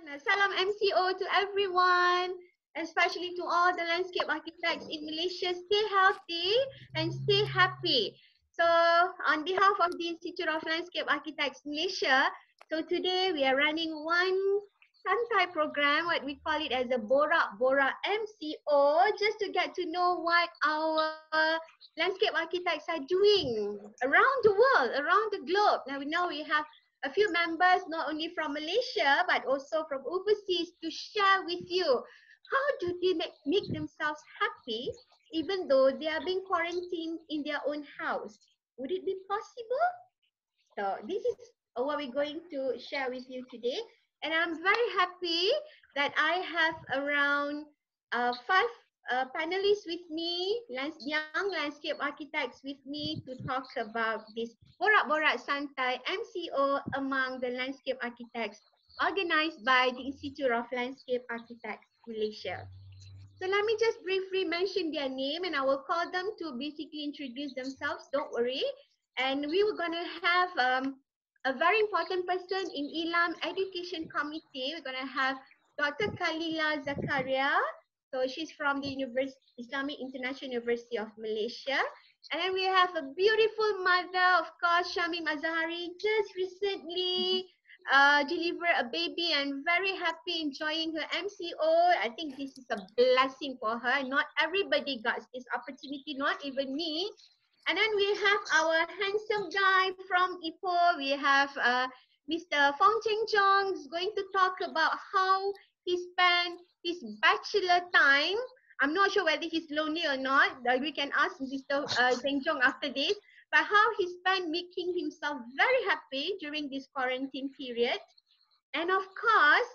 Salam MCO to everyone, especially to all the landscape architects in Malaysia. Stay healthy and stay happy. So, on behalf of the Institute of Landscape Architects Malaysia, so today we are running one Santai program, what we call it as a Borak MCO, just to get to know what our landscape architects are doing around the world, around the globe. Now we have a few members not only from Malaysia but also from overseas to share with you how do they make themselves happy even though they are being quarantined in their own house. Would it be possible? So this is what we're going to share with you today. And I'm very happy that I have around five panelists with me, young landscape architects with me to talk about this Borak Santai MCO among the landscape architects organized by the Institute of Landscape Architects Malaysia. So let me just briefly mention their name and I will call them to basically introduce themselves, don't worry. And we were going to have a very important person in Ilam Education Committee. We're going to have Dr. Khalila Zakaria. So she's from the Islamic International University of Malaysia. And then we have a beautiful mother, of course, Shamim Azahari, just recently deliver a baby and very happy enjoying her MCO. I think this is a blessing for her. Not everybody got this opportunity, not even me. And then we have our handsome guy from Ipoh. We have Mr. Fong Cheng Chong is going to talk about how he spent his bachelor time. I'm not sure whether he's lonely or not. We can ask Mr. Cheng Chong after this. But how he spent making himself very happy during this quarantine period. And of course,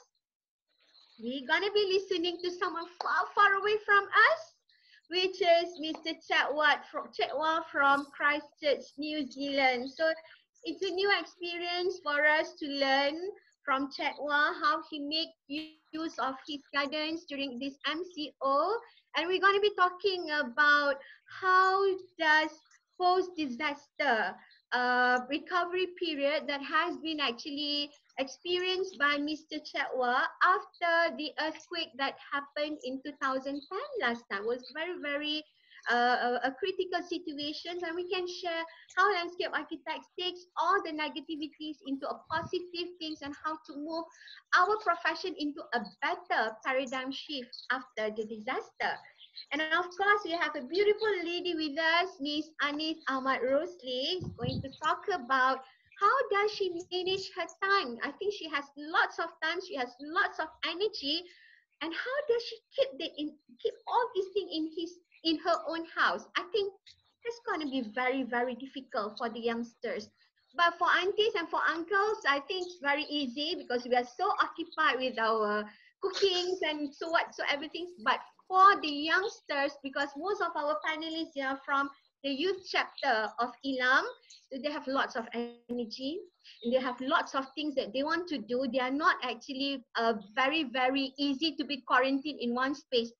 we're going to be listening to someone far, far away from us, which is Mr. Chetwa from Christchurch, New Zealand. So it's a new experience for us to learn from Chetwa how he makes use of his guidance during this MCO. And we're going to be talking about how does post-disaster recovery period that has been actually experienced by Mr. Chetwa after the earthquake that happened in 2010 last time. It was very a critical situation, and we can share how landscape architects takes all the negativities into a positive things and how to move our profession into a better paradigm shift after the disaster. And of course, we have a beautiful lady with us, Miss Anis Ahmad Rosli, going to talk about how does she manage her time. I think she has lots of time, she has lots of energy, and how does she keep all these things in her own house? I think it's going to be very difficult for the youngsters. But for aunties and for uncles, I think it's very easy because we are so occupied with our cookings and so everything. But for the youngsters, because most of our panelists are from the youth chapter of Ilam, so they have lots of energy and they have lots of things that they want to do. They are not actually very easy to be quarantined in one space.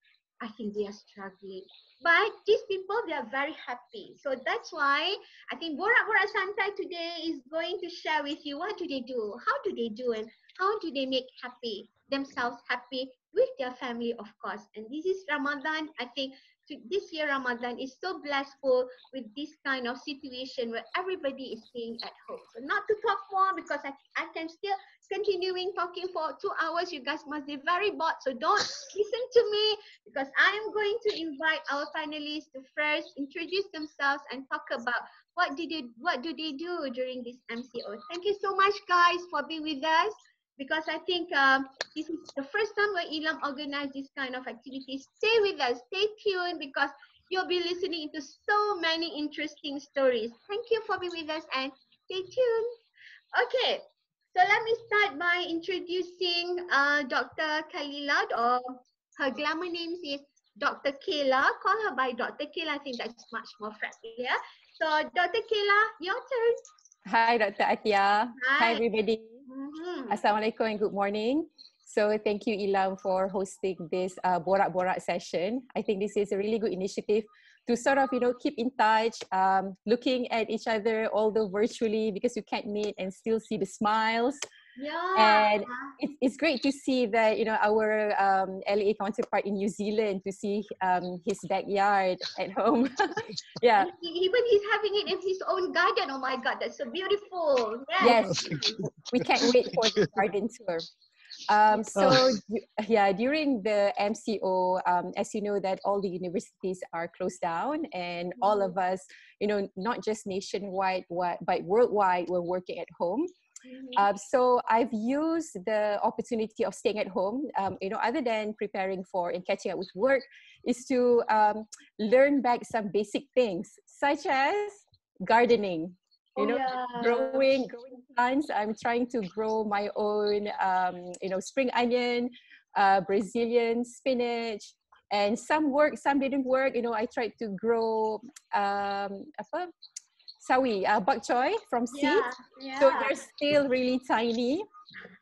I think they are struggling. But these people, they are very happy. So that's why I think Borak Santai today is going to share with you what do they do, how do they do, and how do they make themselves happy with their family, of course. And this is Ramadan. I think this year Ramadan is so blissful with this kind of situation where everybody is staying at home. So not to talk more because I can still continuing talking for 2 hours. You guys must be very bored. So don't listen to me because I am going to invite our panelists to first introduce themselves and talk about what do they do during this MCO. Thank you so much, guys, for being with us. Because I think this is the first time where Ilam organized this kind of activities. Stay with us, stay tuned because you'll be listening to so many interesting stories. Thank you for being with us and stay tuned. Okay, so let me start by introducing Dr. Khalila, or her glamour name is Dr. Kayla. Call her by Dr. Kayla, I think that's much more friendlier. So Dr. Kayla, your turn. Hi, Dr. Atia. Hi, everybody. Mm-hmm. Assalamualaikum and good morning. So thank you, Ilam, for hosting this Borak session. I think this is a really good initiative to sort of, keep in touch, looking at each other, although virtually, because you can't meet and still see the smiles. Yeah. And it's great to see that, you know, our LA counterpart in New Zealand, to see his backyard at home. Yeah. And even he's having it in his own garden. Oh my God, that's so beautiful. Yes. Yes, we can't wait for the garden tour. Yeah, during the MCO, as you know, that all the universities are closed down, and all of us, you know, not just nationwide, but worldwide, we're working at home. So I've used the opportunity of staying at home, you know, other than preparing for and catching up with work, is to learn back some basic things, such as gardening. You Oh know, yeah. growing plants. I'm trying to grow my own, you know, spring onion, Brazilian spinach, and some work, some didn't work. You know, I tried to grow apa, sawi, bok choy from seeds. Yeah. So Yeah. they're still really tiny.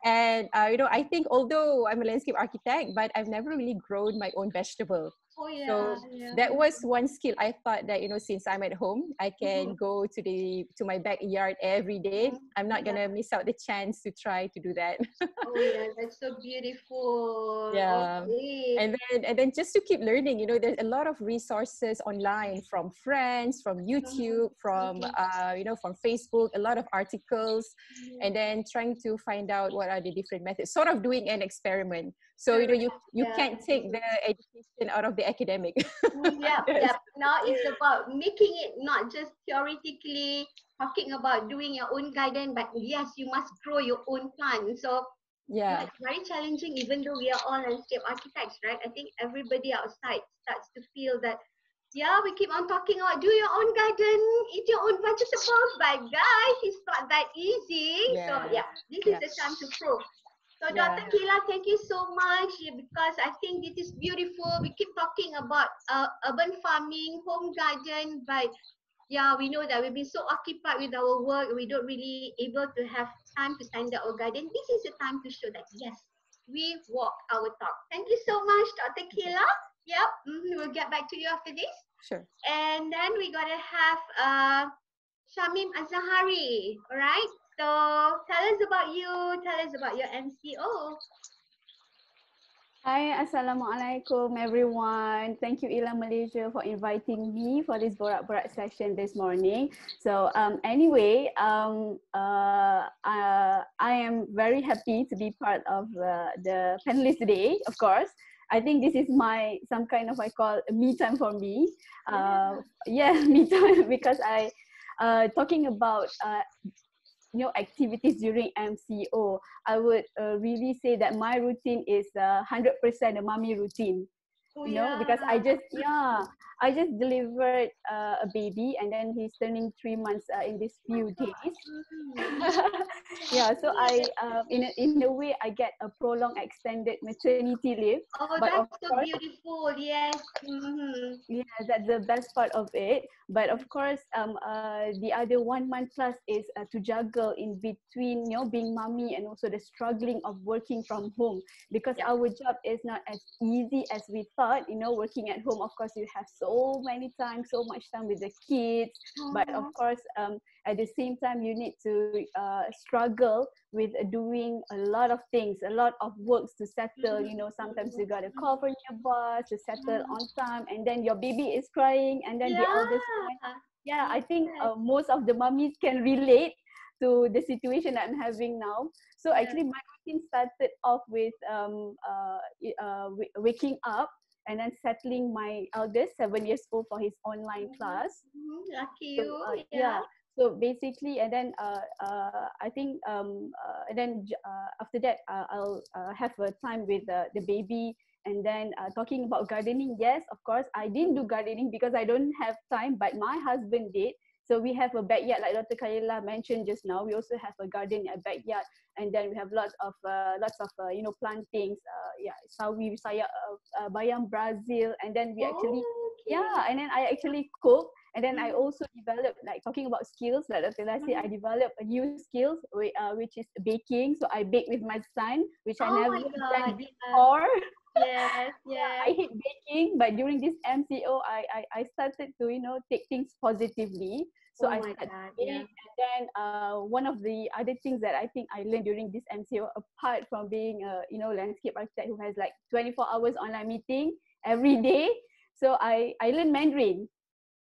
And you know, I think although I'm a landscape architect, but I've never really grown my own vegetable. Oh yeah. So Yeah. that was one skill. I thought that, you know, since I'm at home, I can Mhm. go to my backyard every day. I'm not Yeah. gonna miss out the chance to try to do that. Oh yeah, that's so beautiful. Yeah. Okay. And then just to keep learning, you know, there's a lot of resources online, from friends, from Mhm. YouTube, from Mhm. you know, from Facebook, a lot of articles, Mhm. and then trying to find out what are the different methods, sort of doing an experiment. So, you know, Correct. you Yeah. can't take the education out of the academic. Yep, Yes. yep. Now it's about making it not just theoretically talking about doing your own garden, but yes, you must grow your own plant. So yeah, Yeah. it's very challenging, even though we are all landscape architects, right? I think everybody outside starts to feel that, yeah, we keep on talking about do your own garden, eat your own vegetables, but guys, it's not that easy. So Yeah. yeah, this is Yeah. the time to prove. So Yeah. Dr. Kila, thank you so much, because I think this is beautiful. We keep talking about urban farming, home garden, but yeah, we know that we've been so occupied with our work, we don't really able to have time to stand up our garden. This is the time to show that yes, we walk our talk. Thank you so much, Dr. Kila. Yep, we'll get back to you after this. Sure. And then we gotta have Shamim Azahari. All right. So tell us about you. Tell us about your MCO. Hi, Assalamualaikum everyone. Thank you Ila Malaysia for inviting me for this Borak session this morning. So anyway, I am very happy to be part of the panelists today, of course. I think this is my some kind of I call me time for me. Yeah, me time because I talking about activities during MCO, I would really say that my routine is 100% a mommy routine. Oh Because yeah. I just delivered a baby and then he's turning 3 months in these few days. Mm. Yeah, so Yeah. in a way I get a prolonged extended maternity leave, Oh, but of that's so course, beautiful. Yes. Mm-hmm. yeah, that's the best part of it. But of course, the other 1 month plus is to juggle in between, being mommy and also the struggling of working from home, because Yep. our job is not as easy as we thought. Working at home, of course, you have so many time, so much time with the kids. But of Uh-huh. course, at the same time, you need to struggle with doing a lot of things, a lot of works to settle. Sometimes you got to call for your boss to settle on time, and then your baby is crying, and then the eldest Yeah. one. Yeah, I think Yes. most of the mummies can relate to the situation that I'm having now. So Yeah. actually, my routine started off with waking up and then settling my eldest, 7 years old, for his online class. Lucky So you. Yeah. yeah, so basically, and then I think and then after that, I'll have a time with the baby. And then talking about gardening, yes, of course, I didn't do gardening because I don't have time, but my husband did. So we have a backyard, like Dr. Khaila mentioned just now. We also have a garden, a backyard, and then we have lots of plantings. Yeah, sawi, saya, bayam, Brazil, and then we actually, Oh, okay. yeah, and then I actually cook. And then I also developed, like talking about skills, like Dr. Lassie, I developed a new skills, which is baking. So I bake with my son, which I Oh never my done God. Yeah. before. Yes, yes. I hate baking, but during this MCO, I started to, take things positively. So Oh I my started to God, yeah. bake, and then one of the other things that I think I learned during this MCO, apart from being a, landscape architect who has like 24 hours online meeting every day, so I learned Mandarin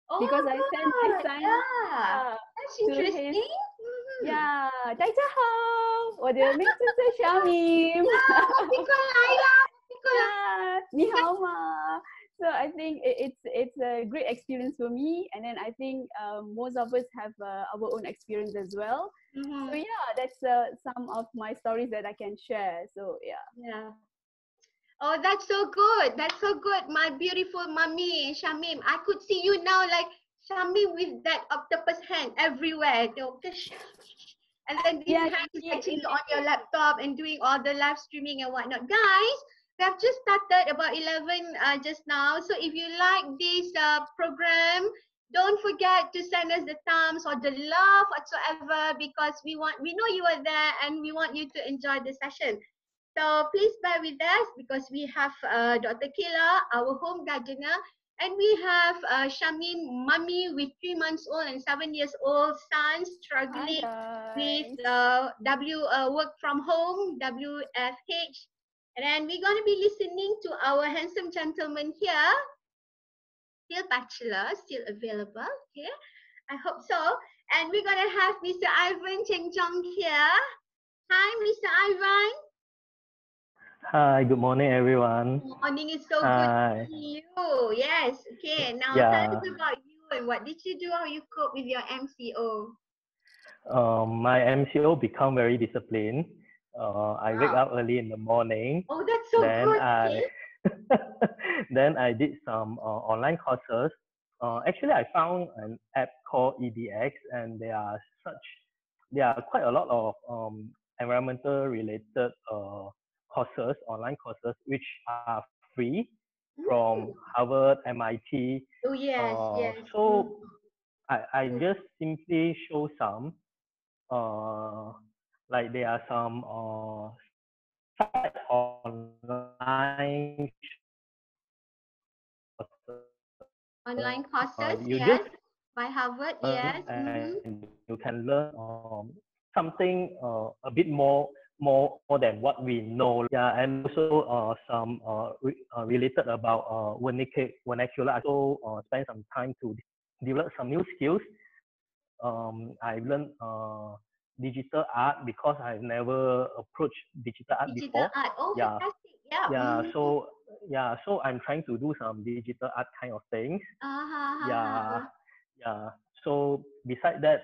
Oh because I sent my my God, son, yeah. yeah, That's to his, interesting. Mm-hmm. 呀，大家好，我的名字是小敏。Ah, Mapikola, Mapikola. 呀，你好吗？So I think it's a great experience for me, and then I think most of us have our own experience as well. So Mm-hmm. yeah, that's some of my stories that I can share. So yeah. Yeah. Oh, that's so good. That's so good. My beautiful mummy, Shamim. I could see you now like Shamim with that octopus hand everywhere. And then this Yeah, hand is indeed, actually on your indeed. laptop and doing all the live streaming and whatnot. Guys, we have just started about 11 just now. So if you like this program, don't forget to send us the thumbs or the love whatsoever because we know you are there and we want you to enjoy the session. So please bear with us because we have Dr. Kayla, our home gardener, and we have Shamim, mummy with 3 months old and 7 years old son Hi struggling with guys. work from home, WFH. And then we're going to be listening to our handsome gentleman here, still bachelor, still available. Okay, I hope so. And we're going to have Mr. Ivan Cheng Jong here. Hi, Mr. Ivan. Hi, good morning, everyone. Morning is so good to Hi. see you. Yes. Okay. Now tell Yeah, us about you and what did you do? How you cope with your MCO? my MCO become very disciplined. I wake Wow. up early in the morning. Oh, that's so Then good. I Okay. then I did some online courses. Actually, I found an app called EDX, and there are quite a lot of environmental related courses, online courses, which are free from Mm. Harvard, MIT. Oh, yes. Yes. Mm. So I just simply show some uh like there are some site online Online courses. you just Yes. By Harvard. Yes. and Mm-hmm. you can learn something a bit more than what we know. Yeah, and also related about vernacular. I also spend some time to develop some new skills. I learned digital art because I've never approached digital art Digital before. art. Oh, Yeah, fantastic. Yeah. yeah. Mm-hmm. So I'm trying to do some digital art kind of things. Yeah, Uh-huh. yeah. So beside that,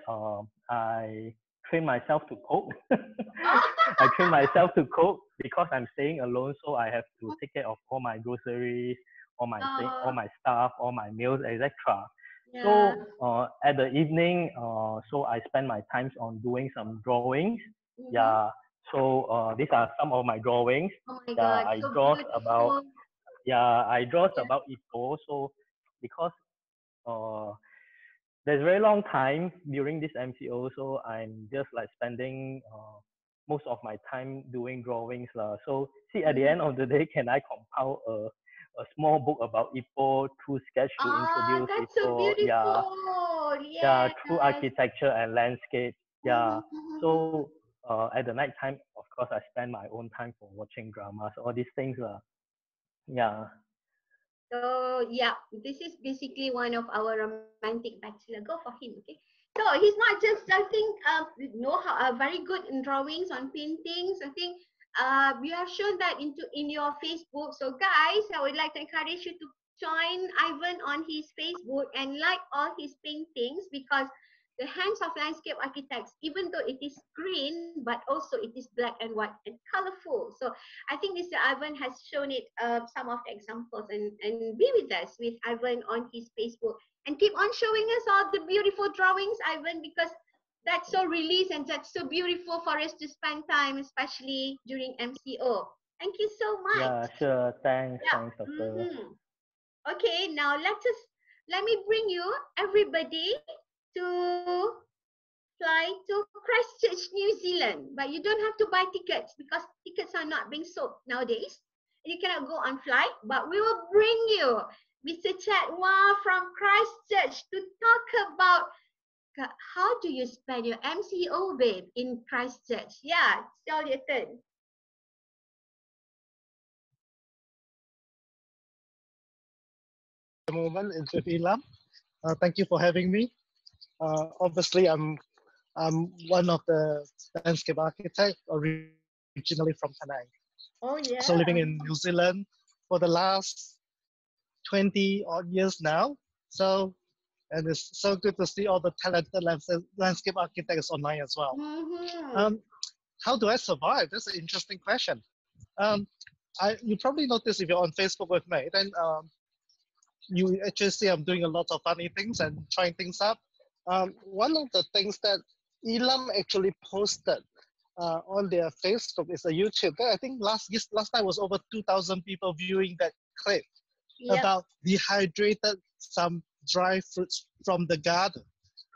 I train myself to cook. I train myself to cook because I'm staying alone, so I have to take care of all my groceries, all Oh, my stuff, all my meals, etc. yeah. So at the evening, so I spend my times on doing some drawings. Mm-hmm. Yeah. So these are some of my drawings. Oh my Yeah, God. I So draw about beautiful. I draw Yeah. about Ipoh. So because uh there's very long time during this MCO, so I'm just like spending most of my time doing drawings lah. So see at the Mm-hmm. end of the day, can I compile a small book about Ipoh through sketch to Ah, introduce that's so Ipoh? Yeah, beautiful. yeah, Yes. through architecture and landscape. Mm-hmm, Yeah. mm-hmm. So at the night time, of course, I spend my own time for watching dramas, all these things lah. Yeah. So yeah, this is basically one of our romantic bachelor. Go for him, okay? So he's not just I think know how very good in drawings on paintings. I think you have shown that in your Facebook. So guys, I would like to encourage you to join Ivan on his Facebook and like all his paintings because the hands of landscape architects, even though it is green, but also it is black and white and colorful. So I think Mr. Ivan has shown it some of the examples and be with us with Ivan on his Facebook and keep on showing us all the beautiful drawings, Ivan, because that's so released and that's so beautiful for us to spend time, especially during MCO. Thank you so much. Yeah, sure. Thanks, Yeah. thanks, doctor. Mm-hmm. Okay, now let me bring you everybody to fly to Christchurch, New Zealand. But you don't have to buy tickets because tickets are not being sold nowadays. You cannot go on flight, but we will bring you Mr. Chad Wah from Christchurch to talk about how do you spend your MCO, babe, in Christchurch. Yeah, it's all your turn. The moment is with Ilam. Thank you for having me. Obviously, I'm one of the landscape architects originally from Penang. Oh, So yeah. living in New Zealand for the last 20 odd years now. So and it's so good to see all the talented landscape architects online as well. Mm-hmm. How do I survive? That's an interesting question. Um, you probably notice if you're on Facebook with me, then you actually see I'm doing a lot of funny things and trying things up. One of the things that Elam actually posted on their Facebook is a YouTube. I think last night was over 2,000 people viewing that clip Yep. about dehydrated some dry fruits from the garden.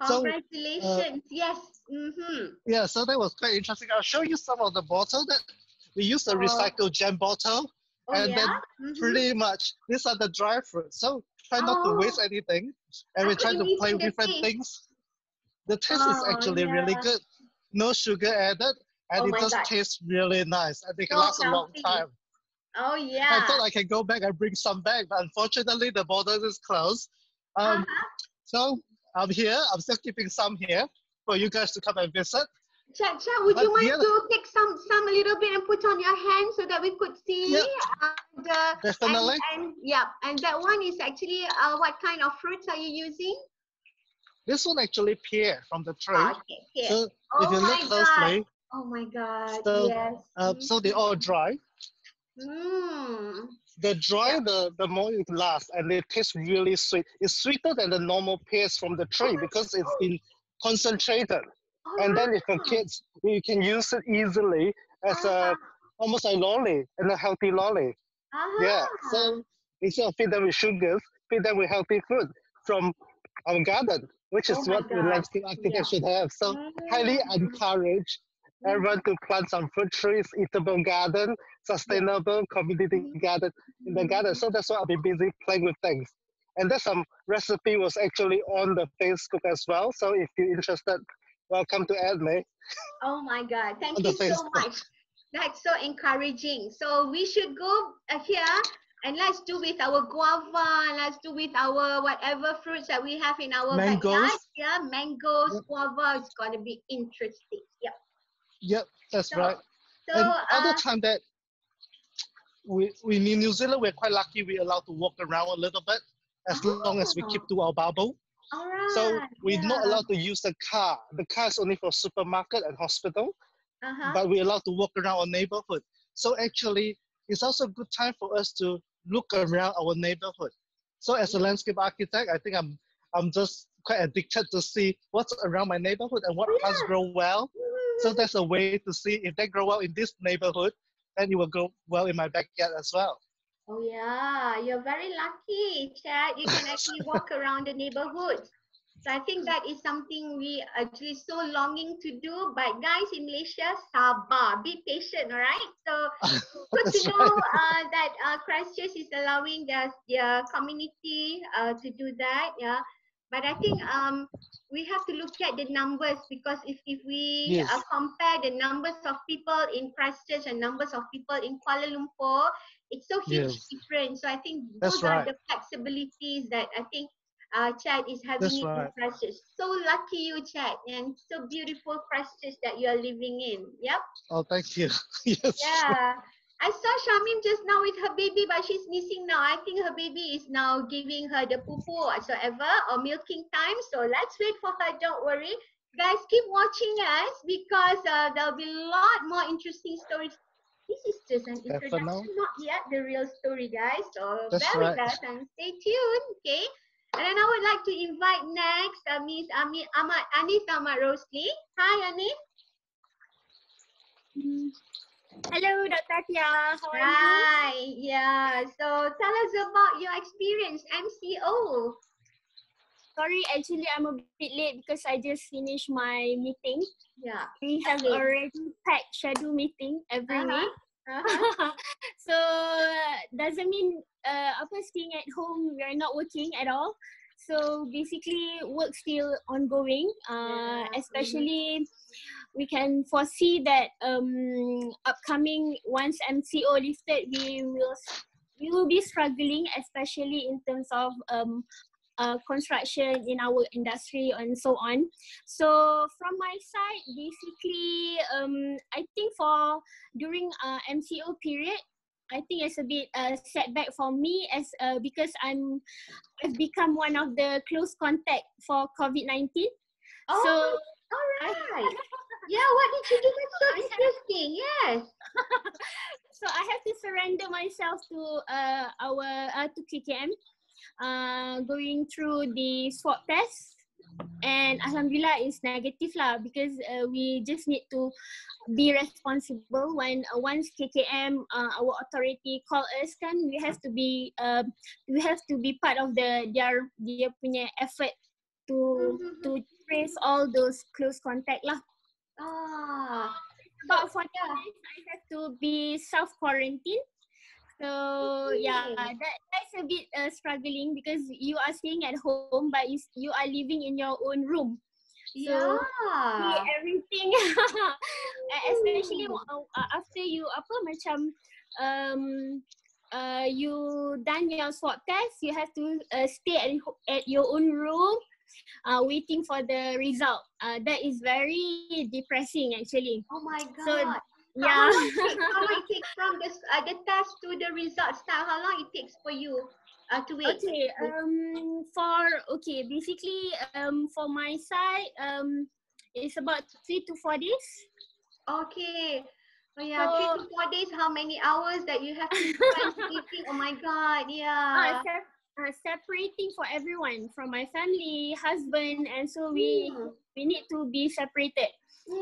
So Congratulations. Yes. Mm-hmm. yeah, so that was quite interesting. I'll show you some of the bottle that we used a Oh, recycled jam bottle, oh and yeah. then Mm-hmm. pretty much these are the dry fruits. So try not to waste Oh, anything, and I we could try to play imagine with the different taste. things. The taste is Oh, actually really yeah. good, no sugar added, and Oh it my just God. tastes really nice, and they can So last a long healthy. time. Oh, I yeah. thought I can go back and bring some back, but unfortunately the border is closed. Um, Uh-huh. so I'm here. I'm still keeping some here for you guys to come and visit. Chad, would But you the mind other, to take some a little bit and put on your hand so that we could see? yeah, The definitely. and yeah, and that one is actually what kind of fruits are you using? This one actually pear from the Oh, tree. okay, here. So if Oh you look my God. closely, Oh my God. so Yes. so they all dry. Mm. The dry, Yeah. the more it lasts, and it tastes really sweet. It's sweeter than the normal pears from the Oh, tree that's because it's good. been concentrated. All And then if for right. kids, you can use it easily as a Uh-huh. almost a lolly and a healthy lolly. Yeah. Uh-huh. So instead of feed them with sugars, feed them with healthy food from our garden, which is Oh my what the God. landscape Yeah. architect should have. So highly Mm. encourage Mm. everyone to plant some fruit trees, eatable garden, Yeah. sustainable community Mhm. garden in the garden. Mhm. So that's why I've been busy playing with things. And there's some recipe was actually on the Facebook as well. So if you're interested, welcome to add me Oh my God. on Thank the you so Facebook. much. That's so encouraging. So we should go here and let's do with our guava, let's do with our whatever fruits that we have in our backyard. Mangoes. Yeah, mangoes, Yep, guava. It's gonna be interesting. Yep. yep, that's So right. so And other time that we in New Zealand, we're quite lucky we're allowed to walk around a little bit as long as we keep oh, to our bubble. all So right. we're not Yeah. allowed to use the car. The car is only for supermarket and hospital, Uh-huh. but we're allowed to walk around our neighborhood. So actually, it's also a good time for us to look around our neighborhood. So as a landscape architect, I think I'm just quite addicted to see what's around my neighborhood and what Oh plants yeah. grow well. So that's a way to see if they grow well in this neighborhood, then it will grow well in my backyard as well. Oh yeah, you're very lucky, Chad. You can actually walk around the neighborhood. So I think that is something we actually so longing to do. But guys in Malaysia, sabar, be patient, all right? So good to That's know right. that Christchurch is allowing their community to do that. Yeah, but I think we have to look at the numbers because if we Yes, compare the numbers of people in Christchurch and numbers of people in Kuala Lumpur, it's so huge yes. difference. So I think That's those are right. the flexibilities that I think Chad is having That's it in right. Christchurch. So lucky you, Chad, and so beautiful Christchurch that you are living in. Yep. Oh, thank you. Yes. Yeah. I saw Shamim just now with her baby, but she's missing now. I think her baby is now giving her the poo or whatsoever or milking time. So let's wait for her. Don't worry. Guys, keep watching us because there'll be a lot more interesting stories. This is just an Definitely. introduction, not yet the real story, guys. So That's bear with right. us and stay tuned, okay? And then I would like to invite next Miss Anis Ahmad Rosli. Hi, Anis. Mm. Hello, Dr. Tia. How are you? Hi, yeah. So tell us about your experience, MCO. Sorry, actually, I'm a bit late because I just finished my meeting. Yeah. We have Okay. already packed schedule meeting every Uh-huh. week. So doesn't mean apa staying at home we are not working at all. So basically work still ongoing. Especially we can foresee that upcoming once MCO lifted, we will be struggling, especially in terms of construction in our industry and so on. So from my side, basically, I think for during MCO period, I think it's a bit setback for me as because I've become one of the close contact for COVID-19. Oh, So all right. Yeah, what did you do? That's so interesting. Yes. so I have to surrender myself to our to KKM, going through the swab test, and alhamdulillah it's negative lah, because we just need to be responsible when once KKM our authority call us, kan we have to be part of their punya effort to trace all those close contact lah. But for this, I have to be self-quarantine. So yeah, that's a bit struggling because you are staying at home, but you are living in your own room. So see everything, especially after you you done your swab test, you have to stay at your own room, waiting for the result. That is very depressing actually. Oh my God. So How yeah. long it takes from the test to the results now? How long it takes for you to wait? Okay. Basically, for my side, it's about 3 to 4 days. Okay. Oh yeah, 3 to 4 days. How many hours that you have to spend sleeping? Oh my God. Yeah. Separating for everyone from my family, husband, and so we need to be separated.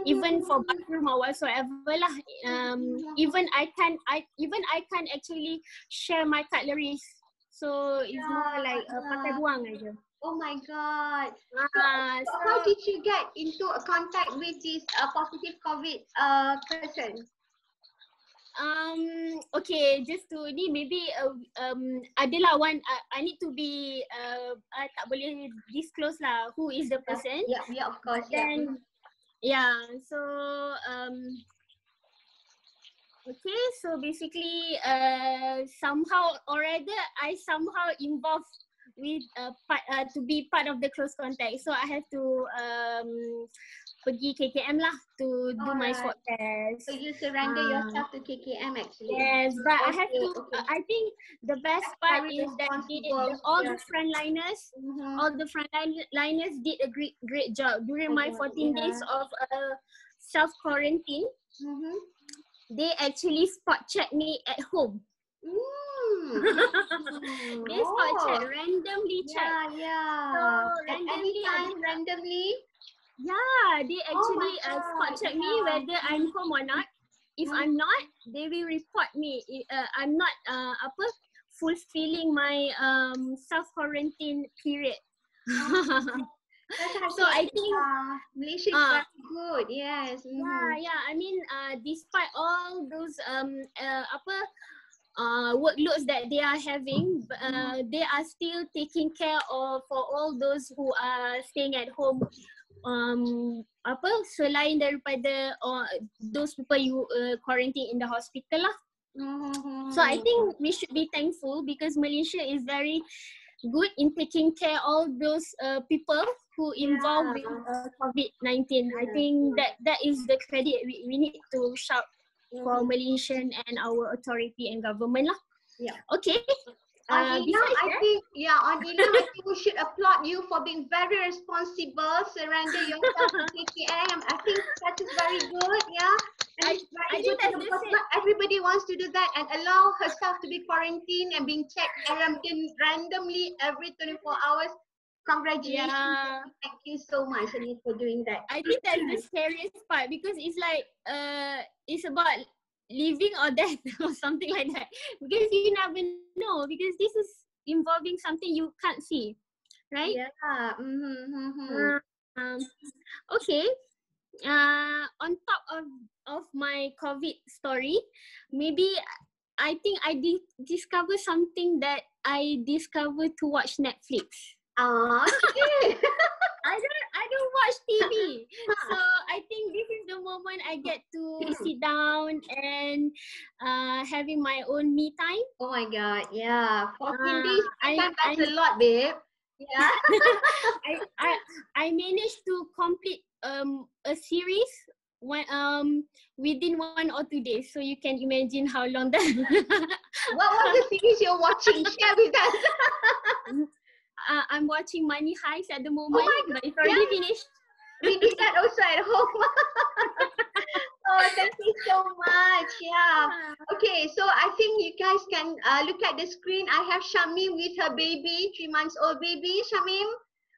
Even for bathroom or whatsoever lah. Even I can't actually share my cutleries. So it's more like pakai buang aja. Oh my God. So how did you get into a contact with this positive COVID person? Okay, just to ni maybe adalah one I need to be tak boleh disclose lah who is the person. Yeah, of course. Then yeah, so okay, so basically somehow or rather I somehow involved with to be part of the close contact. So I have to pergi KKM lah to do my swab test. So you surrender yourself to KKM actually? Yes, but I have to. I think the best part is that all the frontliners, all the frontliners did a great job during my 14 days of self quarantine. They actually spot check me at home. They spot check, randomly check. Yeah. So randomly. Yeah, they actually spot check me whether I'm home or not. If I'm not, they will report me. I'm not fulfilling my self quarantine period. So I think Malaysia is very good. Yes. Yeah. I mean, despite all those workloads that they are having, they are still taking care of for all those who are staying at home. Selain daripada those people you quarantine in the hospital lah. So I think we should be thankful because Malaysia is very good in taking care all those people who involved with COVID-19. I think that is the credit we need to shout for Malaysian and our authority and government lah. Yeah. Okay. I think we should applaud you for being very responsible, surrender yourself to KKM. I think that is very good, yeah. And I think that's not everybody wants to do that and allow herself to be quarantined and being checked randomly every 24 hours. Congratulations. Yeah. Thank you so much, Anita, for doing that. I think that's the scariest part because it's like it's about living or death or something like that, because you never know, because this is involving something you can't see, right? Yeah. Okay. on top of my COVID story, maybe I think I discover something that I discovered to watch Netflix. Okay. I don't watch TV. So I think this is the moment I get to sit down and having my own me time. Oh my God, yeah. 14 days, I that's a lot, babe. Yeah. I managed to complete a series within 1 or 2 days. So you can imagine how long that. What was the series you're watching? Share with us. I'm watching Money Heist at the Oh moment, my God, but it's already yeah. finished. We did that also at home. Oh, thank you so much. Yeah. Okay, so I think you guys can look at the screen. I have Shamim with her baby, 3 months old baby. Shamim,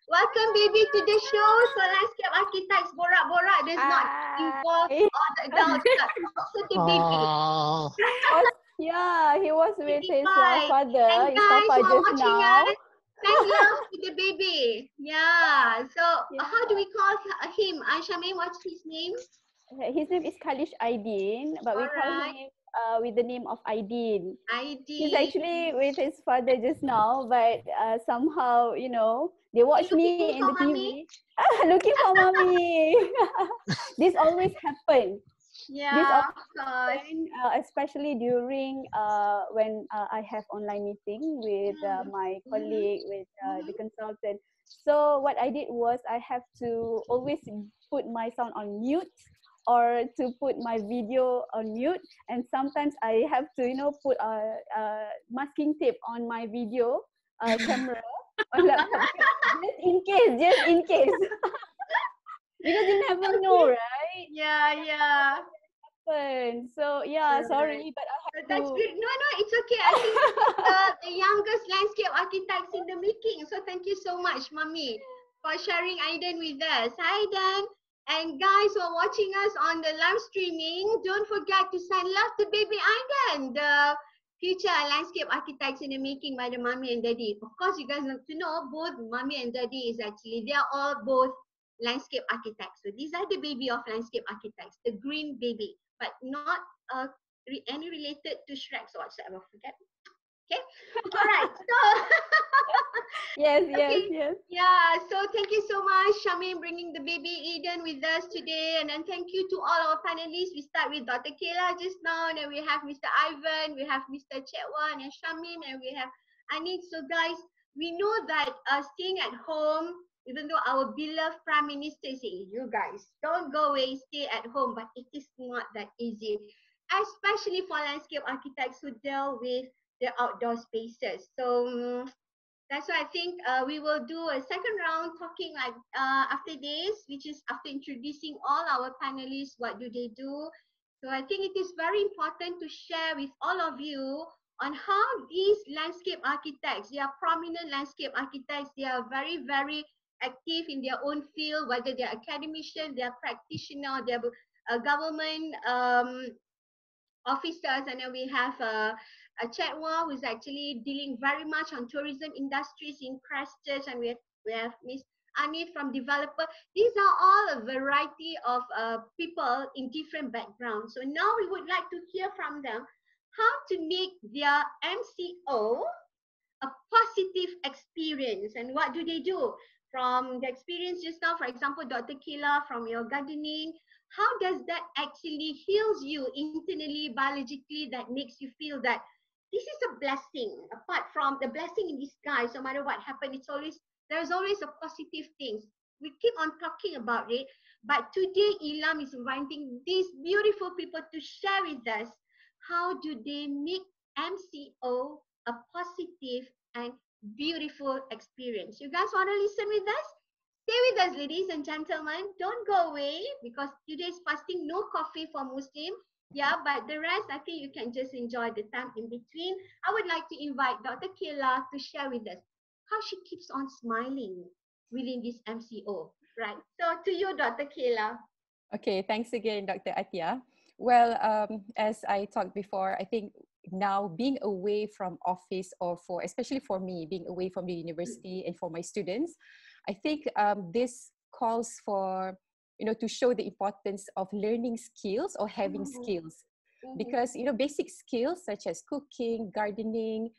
welcome baby to the show. So landscape architects Borak does not involve Hi. all the adults, but also the baby. Oh, Yeah, he was with his Right. father, And his guys papa who are just watching now. us, send love to the baby. Yeah. So how do we call him? Shamim, what's his name? His name is Kalish Aidin, but we call Alright. him with the name of Aidin. He's ID. actually with his father just now, but somehow, you know, they watch looking me in for the mommy? TV. Looking for mommy. This always happens. This Yeah, of course. happen, especially during when I have online meeting with my colleague, with the consultant. So what I did was I have to always put my sound on mute or to put my video on mute, and sometimes I have to, you know, put masking tape on my video camera on laptop just in case because you never know, right? Yeah. So yeah, Right. sorry, but I But have that's to. good. No, it's okay. I think the youngest landscape architects in the making. So thank you so much, Mommy, for sharing Aiden with us. Hi, Aiden. And guys who are watching us on the live streaming, don't forget to send love to baby Aiden, the future landscape architects in the making by the mommy and daddy. Of course, you guys have to know both mommy and daddy is actually, they are all both landscape architects. So these are the baby of landscape architects, the green baby, but not any related to Shrek or whatsoever. Forget. Okay. All right. So Yes, okay. yes. Yeah. So thank you so much, Shamim, bringing the baby Eden with us today, and then thank you to all our panelists. We start with Dr. Kayla just now, and then we have Mr. Ivan, we have Mr. Chetwan and Shamim, and we have Anik. So guys, we know that staying at home, even though our beloved Prime Minister is saying, you guys don't go away, stay at home, but it is not that easy, especially for landscape architects who deal with the outdoor spaces. So that's why I think we will do a second round talking like after this, which is after introducing all our panelists, what do they do. So I think it is very important to share with all of you on how these landscape architects, they are prominent landscape architects, they are very, very active in their own field, whether they are academician, they are practitioner, they are government officers, and then we have a Chetwa who's actually dealing very much on tourism industries in Christchurch, and we have Miss Anif from developer. These are all a variety of people in different backgrounds. So now we would like to hear from them how to make their MCO a positive experience. And what do they do? From the experience just now, for example, Dr. Kila, from your gardening, how does that actually heals you internally, biologically, that makes you feel that this is a blessing, apart from the blessing in disguise, no matter what happened, there's always a positive things. We keep on talking about it, but today Ilham is inviting these beautiful people to share with us how do they make MCO a positive and beautiful experience. You guys want to listen with us? Stay with us, ladies and gentlemen. Don't go away because today's fasting, no coffee for Muslim. Yeah, but the rest, I think you can just enjoy the time in between. I would like to invite Dr. Kayla to share with us how she keeps on smiling within this MCO. Right. So to you, Dr. Kayla. Okay, thanks again, Dr. Atia. Well, as I talked before, I think now being away from office, or for especially for me, being away from the university and for my students, I think this calls for to show the importance of learning skills or having Mhm. skills. Mhm. Because, basic skills such as cooking, gardening,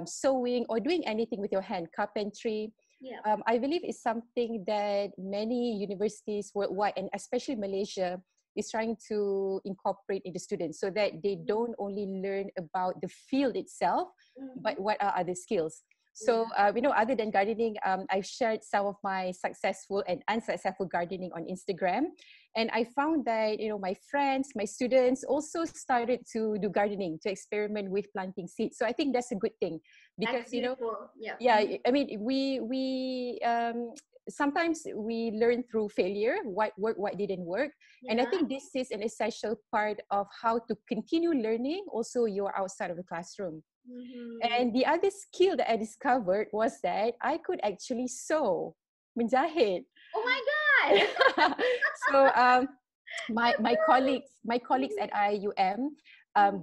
sewing, or doing anything with your hand, carpentry, Yeah. I believe is something that many universities worldwide, and especially Malaysia, is trying to incorporate in the students so that they don't only learn about the field itself, but Mhm. what are other skills. So, other than gardening, I've shared some of my successful and unsuccessful gardening on Instagram. And I found that, my friends, my students also started to do gardening, to experiment with planting seeds. So I think that's a good thing That's because, beautiful. Yeah. yeah, I mean, we sometimes we learn through failure, what worked, what didn't work. And I Yeah. think this is an essential part of how to continue learning also you're outside of the classroom. Mhm. And the other skill that I discovered was that I could actually sew, menjahit. Oh my God. So my colleagues at IUM,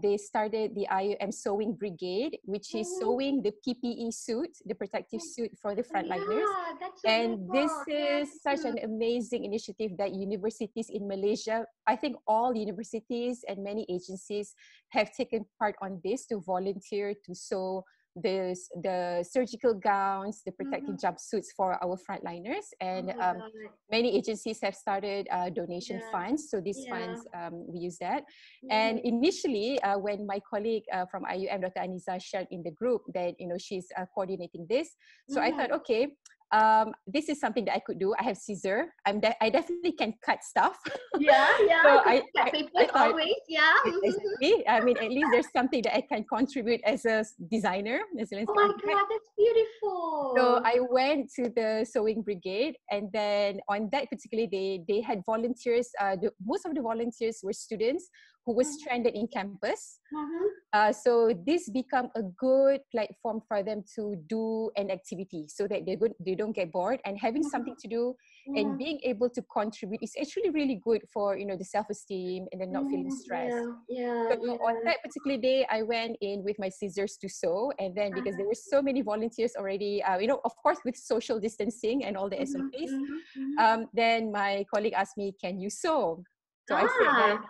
they started the IUM Sewing Brigade, which is Mhm. sewing the PPE suit, the protective suit for the Oh frontliners. yeah, that's so And this beautiful. Yes. is such an amazing initiative that universities in Malaysia, I think all universities and many agencies have taken part on this to volunteer to sew the surgical gowns, the protective Mhm. jumpsuits for our frontliners. Oh And my God. many agencies have started donation Yeah. funds. So these Yeah. funds, we use that. And Mhm. initially, when my colleague from IUM, Dr. Aniza, shared in the group that, she's coordinating this. So I thought, Mhm. okay, this is something that I could do. I have scissor. I definitely can cut stuff. Yeah, yeah. So To I, cut I, papers I thought, always. Yeah. Mhm. exactly. I mean, at least there's something that I can contribute as a designer, as a Oh landscape my architect. God, that's So beautiful. I went to the sewing brigade, and then on that particular day, they had volunteers. Most of the volunteers were students who were Mhm. stranded in campus. Mhm. So this become a good platform for them to do an activity so that they don't get bored, and having something Mhm. to do and Mhm. being able to contribute is actually really good for the self-esteem and then not feeling Mhm. stressed. Yeah. Yeah. So on Yeah. that particular day, I went in with my scissors to sew, and then because there were so many volunteers already, of course, with social distancing and all the Mhm. SOPs, Mhm. Mhm. then my colleague asked me, "Can you sew?" So I said that Ah.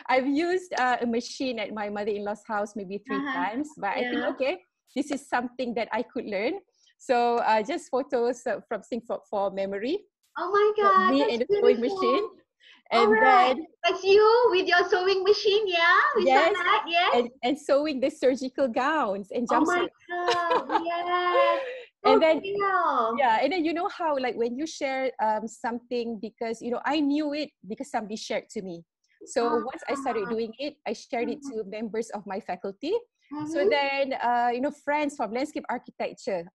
I've used a machine at my mother-in-law's house maybe 3 times, but I think Yeah. okay, this is something that I could learn. So just photos from Singapore for memory Oh my of God, me that's and the sewing machine, beautiful. All and right. then That's you with your sewing machine, yeah? We saw yes, that, yes? and sewing the surgical gowns and Oh my jumpsuits. God, yes. And So then cool. yeah, and then how like when you share something, because I knew it because somebody shared to me. So Uh, once I started doing it, I shared it mhm, to members of my faculty. So mhm, then friends from landscape architecture,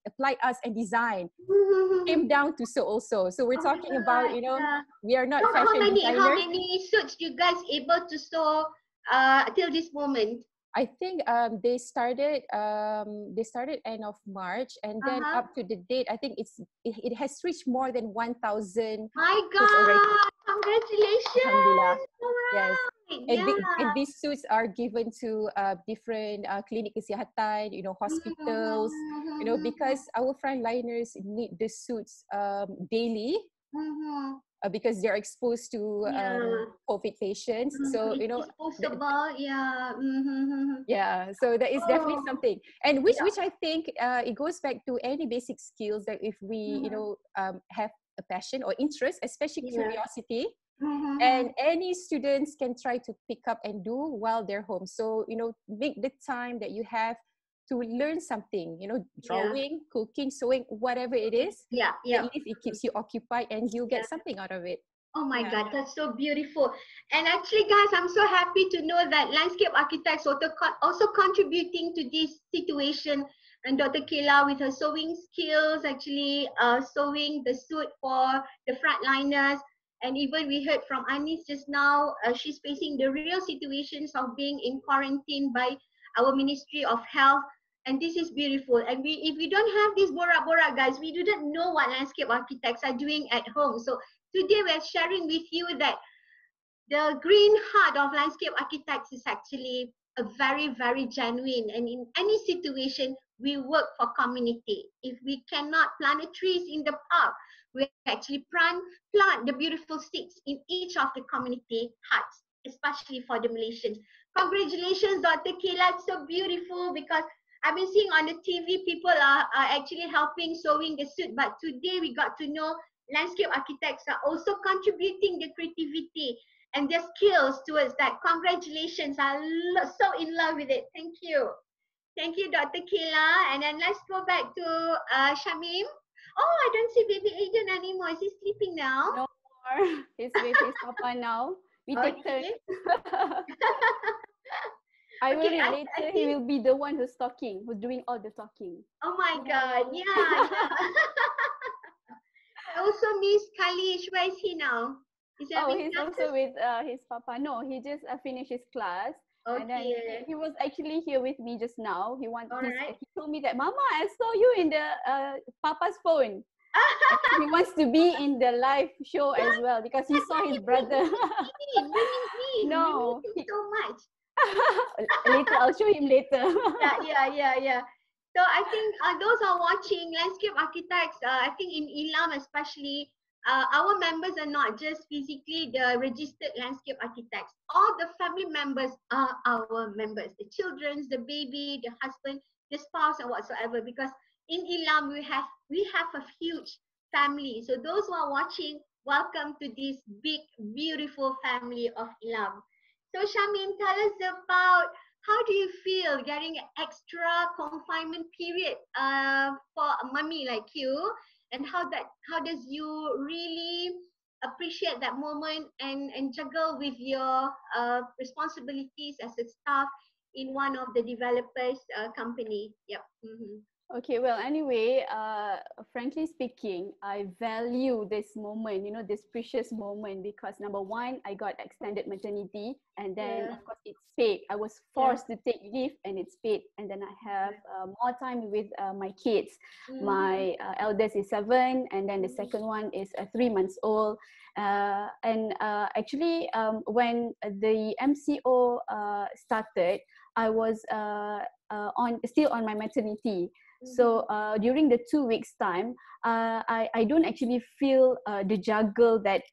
applied arts and design mhm. came down to sew also. So we're Oh my talking about, God, yeah. we are not How fashion many designers. suits you guys able to sew till this moment? I think they started end of March, and then Uh-huh. up to the date, I think it has reached more than 1,000 My suits already. God, congratulations. Alhamdulillah. All Yes. right. And, Yeah. these suits are given to different clinic kesihatan, hospitals, because our frontliners need the suits daily Mhm. because they're exposed to Yeah. COVID patients. So, It's disposable. Yeah. yeah, so that is definitely Oh, something, and which yeah. I think it goes back to any basic skills that if we Mhm. have a passion or interest, especially Yeah. curiosity, and Mhm. any students can try to pick up and do while they're home. So make the time that you have to learn something, Yeah. drawing, cooking, sewing, whatever it is. Yeah. At Yeah. least it keeps you occupied and you get Yeah. something out of it. Oh my Yeah. God, that's so beautiful. And actually, guys, I'm so happy to know that landscape architects also contributing to this situation. And Dr. Kayla, with her sewing skills, actually sewing the suit for the frontliners. And even we heard from Anis just now, she's facing the real situations of being in quarantine by our Ministry of Health. And this is beautiful. And if we don't have this Borak, guys, we didn't know what landscape architects are doing at home. So today we're sharing with you that the green heart of landscape architects is actually a very, very genuine. And in any situation, we work for community. If we cannot plant trees in the park, we actually plant the beautiful seeds in each of the community huts, especially for the Malaysians. Congratulations, Dr. Kayla. It's so beautiful because I've been seeing on the TV people are actually helping sewing the suit, but today we got to know landscape architects are also contributing the creativity and their skills towards that. Congratulations. I'm so in love with it. Thank you. Thank you, Dr. Kayla. And then let's go back to Shamim. Oh, I don't see baby Aiden anymore. Is he sleeping now? No more. He's with his papa now. We take turns. I will Okay, read I later. think- He will be the one who's talking, who's doing all the talking. Oh my No. God. Yeah. I also miss Kalish. Where is he now? Is he Oh, having he's classes? also with his papa. No, he just finished his class. And then Okay. he was actually here with me just now. He Alright. he told me that, Mama, I saw you in the papa's phone. And he wants to be in the live show as well because he saw his brother. Bring him in. No, We miss him so much. later I'll show him later. Yeah. So I think those are watching landscape architects. I think in Ilam especially, our members are not just physically the registered landscape architects. All the family members are our members. The children, the baby, the husband, the spouse, and whatsoever. Because in Ilam we have a huge family. So those who are watching, welcome to this big, beautiful family of Ilam. So Shamim, tell us about how do you feel getting an extra confinement period for a mummy like you, and how does you really appreciate that moment and juggle with your responsibilities as a staff in one of the developers company? Yep. Okay, well, anyway, frankly speaking, I value this moment, this precious moment, because number one, I got extended maternity, and then Yeah. of course it's paid. I was forced to take leave, and it's paid, and then I have more time with my kids. My eldest is 7, and then the second one is 3 months old. Actually, when the MCO started, I was still on my maternity. So during the 2 weeks time, I don't actually feel the juggle that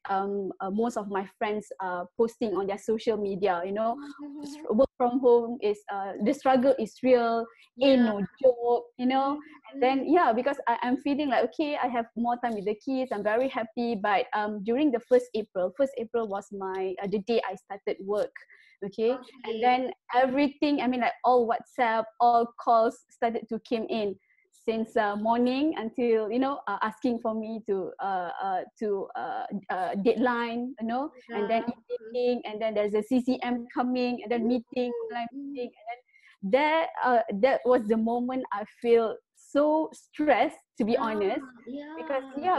most of my friends are posting on their social media. Work from home is the struggle is real, ain't no joke. And then because I'm feeling like, okay, I have more time with the kids. I'm very happy. But during the 1st April was my the day I started work. Okay. And then everything, I mean, like all WhatsApp, all calls started to came in since morning until asking for me to deadline, and then evening, and then there's a CCM coming, and then meeting, online meeting, and then that was the moment I feel so stressed, to be honest,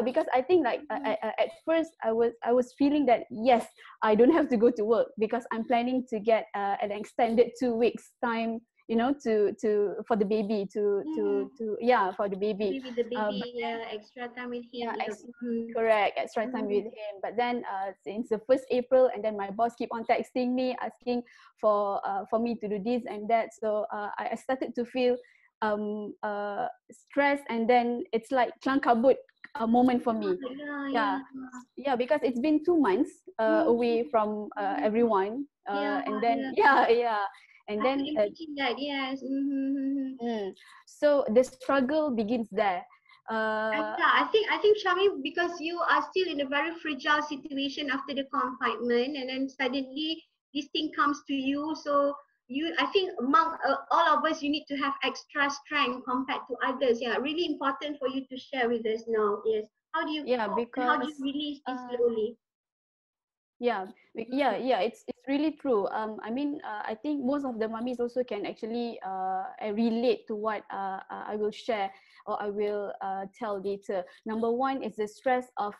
because I think like at first I was feeling that yes, I don't have to go to work because I'm planning to get an extended 2 weeks time, to for the baby for the baby. Maybe the baby, extra time with him. Correct, extra time with him. But then since the 1st April, and then my boss keep on texting me asking for me to do this and that. So I started to feel stress, and then it's like kelang kabut a moment for me. Because it's been 2 months away from everyone, and then and I then can imagine that, yes. so the struggle begins there. I think Shami, because you are still in a very fragile situation after the confinement, and then suddenly this thing comes to you. So I think among all of us, you need to have extra strength compared to others. Yeah, really important for you to share with us now. Yes, how do you cope and how do you release this slowly? It's really true. I mean, I think most of the mummies also can actually relate to what I will share or I will tell later. Number one is the stress of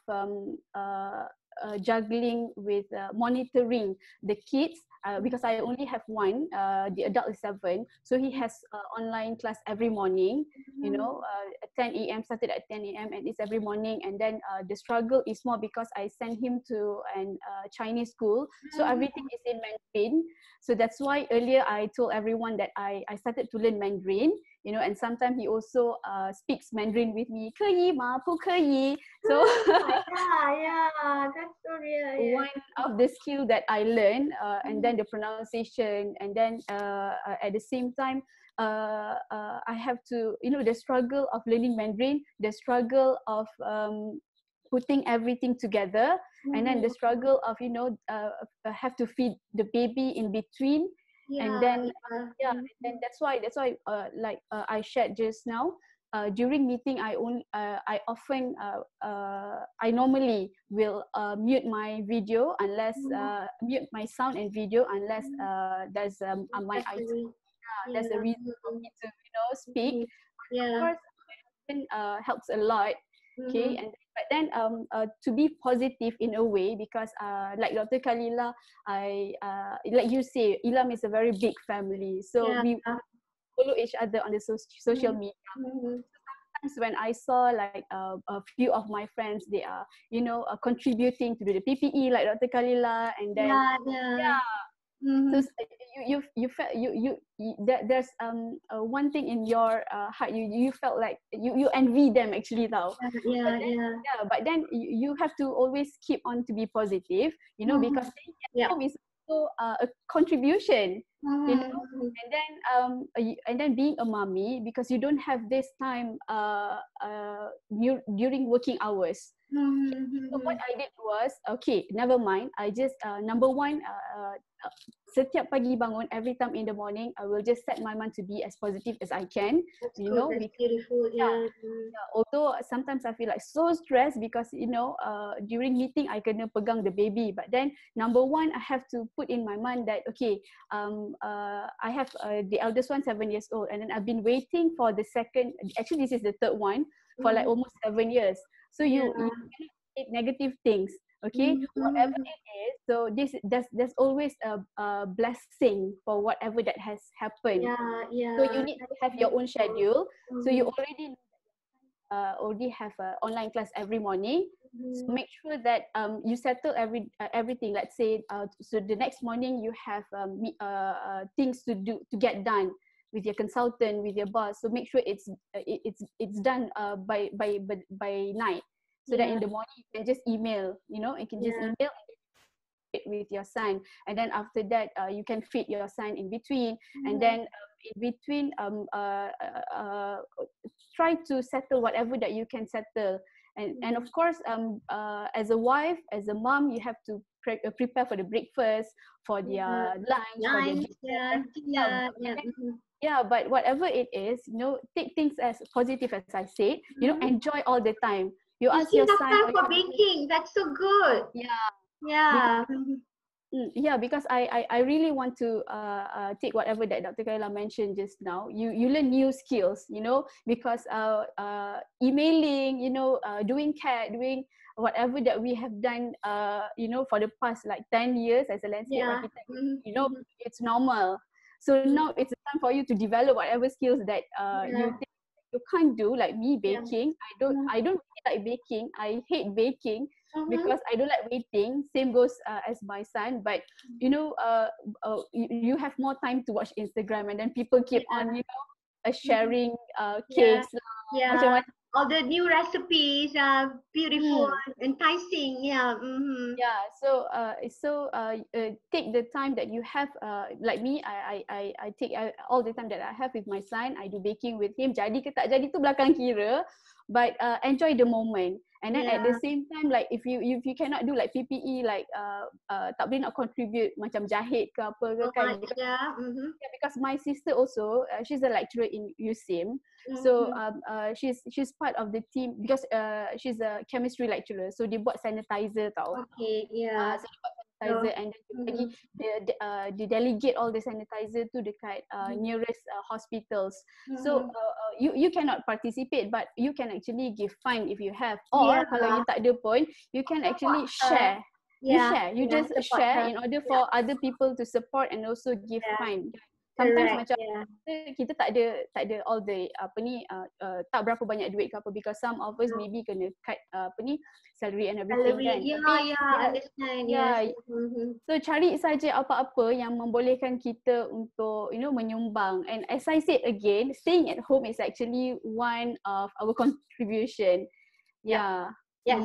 juggling with monitoring the kids, because I only have one. The adult is 7, so he has online class every morning. At 10 a.m. started at 10 a.m. and it's every morning. And then the struggle is more because I sent him to an Chinese school, so everything is in Mandarin. So that's why earlier I told everyone that I started to learn Mandarin. and sometimes he also speaks Mandarin with me. 可以吗？不可以? So yeah, that's so real. Yeah. one of the skill that I learned, and then the pronunciation, and then at the same time, I have to, the struggle of learning Mandarin, the struggle of putting everything together, and then the struggle of, have to feed the baby in between, and then and then that's why I shared just now. During meeting, I often I normally will mute my video unless mute my sound and video unless there's my there's a reason for me to speak. Of Yeah. course, helps a lot. Okay, and but then to be positive in a way, because like Dr. Kalila, I like you say, Ilam is a very big family, so we follow each other on the social media. Sometimes when I saw like a few of my friends, they are contributing to do the PPE like Dr. Kalila, and then so you felt there's one thing in your heart, you felt like you envy them actually now. But then you have to always keep on to be positive, because is also a contribution, and then being a mommy, because you don't have this time during working hours. So what I did was, okay, never mind. I just number one, setiap pagi bangun, every time in the morning, I will just set my mind to be as positive as I can. That's beautiful. Although sometimes I feel like so stressed because during meeting I kena pegang the baby, but then number one, I have to put in my mind that okay, I have the eldest one 7 years old, and then I've been waiting for the second. Actually, this is the third one for like almost 7 years. So you cannot take negative things. Okay, whatever it is, so there's always a blessing for whatever that has happened. So you need to have your own schedule. So you already have an online class every morning. So make sure that you settle everything. Let's say so the next morning you have things to do, to get done with your consultant, with your boss. So make sure it's done by night. So that in the morning you can just email, you can just email with your son, and then after that you can feed your son in between, and then in between try to settle whatever that you can settle, and of course as a wife, as a mom, you have to prepare for the breakfast, for their lunch, for their dinner. But whatever it is, take things as positive as I said, enjoy all the time. You ask your son for baking. That's so good. Because I really want to take whatever that Dr. Kaila mentioned just now. You learn new skills, because emailing, doing CAT, doing whatever that we have done, for the past like 10 years as a landscape architect, it's normal. So now it's a time for you to develop whatever skills that you think you can't do, like me baking. I don't really like baking. I hate baking because I don't like waiting. Same goes as my son. But you have more time to watch Instagram, and then people keep on sharing cakes. All the new recipes are beautiful, enticing. So take the time that you have. Like me, I take all the time that I have with my son. I do baking with him. Jadi ke tak jadi tu belakang kira, but enjoy the moment. And then at the same time, like if you cannot do like PPE, like tak boleh nak contribute macam jahit ke apa ke kan. Because my sister also, she's a lecturer in USIM. So she's part of the team because she's a chemistry lecturer. So dia buat sanitizer tau. So dia buat sanitizer, and then they delegate all the sanitizer to dekat nearest hospitals. So you cannot participate, but you can actually give fine if you have, or kalau you tak ada pun, you can actually share. You just share in order for other people to support and also give fine. sometimes Correct. macam Yeah. kita tak ada all the tak berapa banyak duit ke apa, because some of us maybe kena cut salary and everything Salary. kan. Yeah, Tapi yeah, understand. yeah, Yes. Mm-hmm. so cari saja apa-apa yang membolehkan kita untuk menyumbang. And as I said again, staying at home is actually one of our contribution. Yeah. Yes,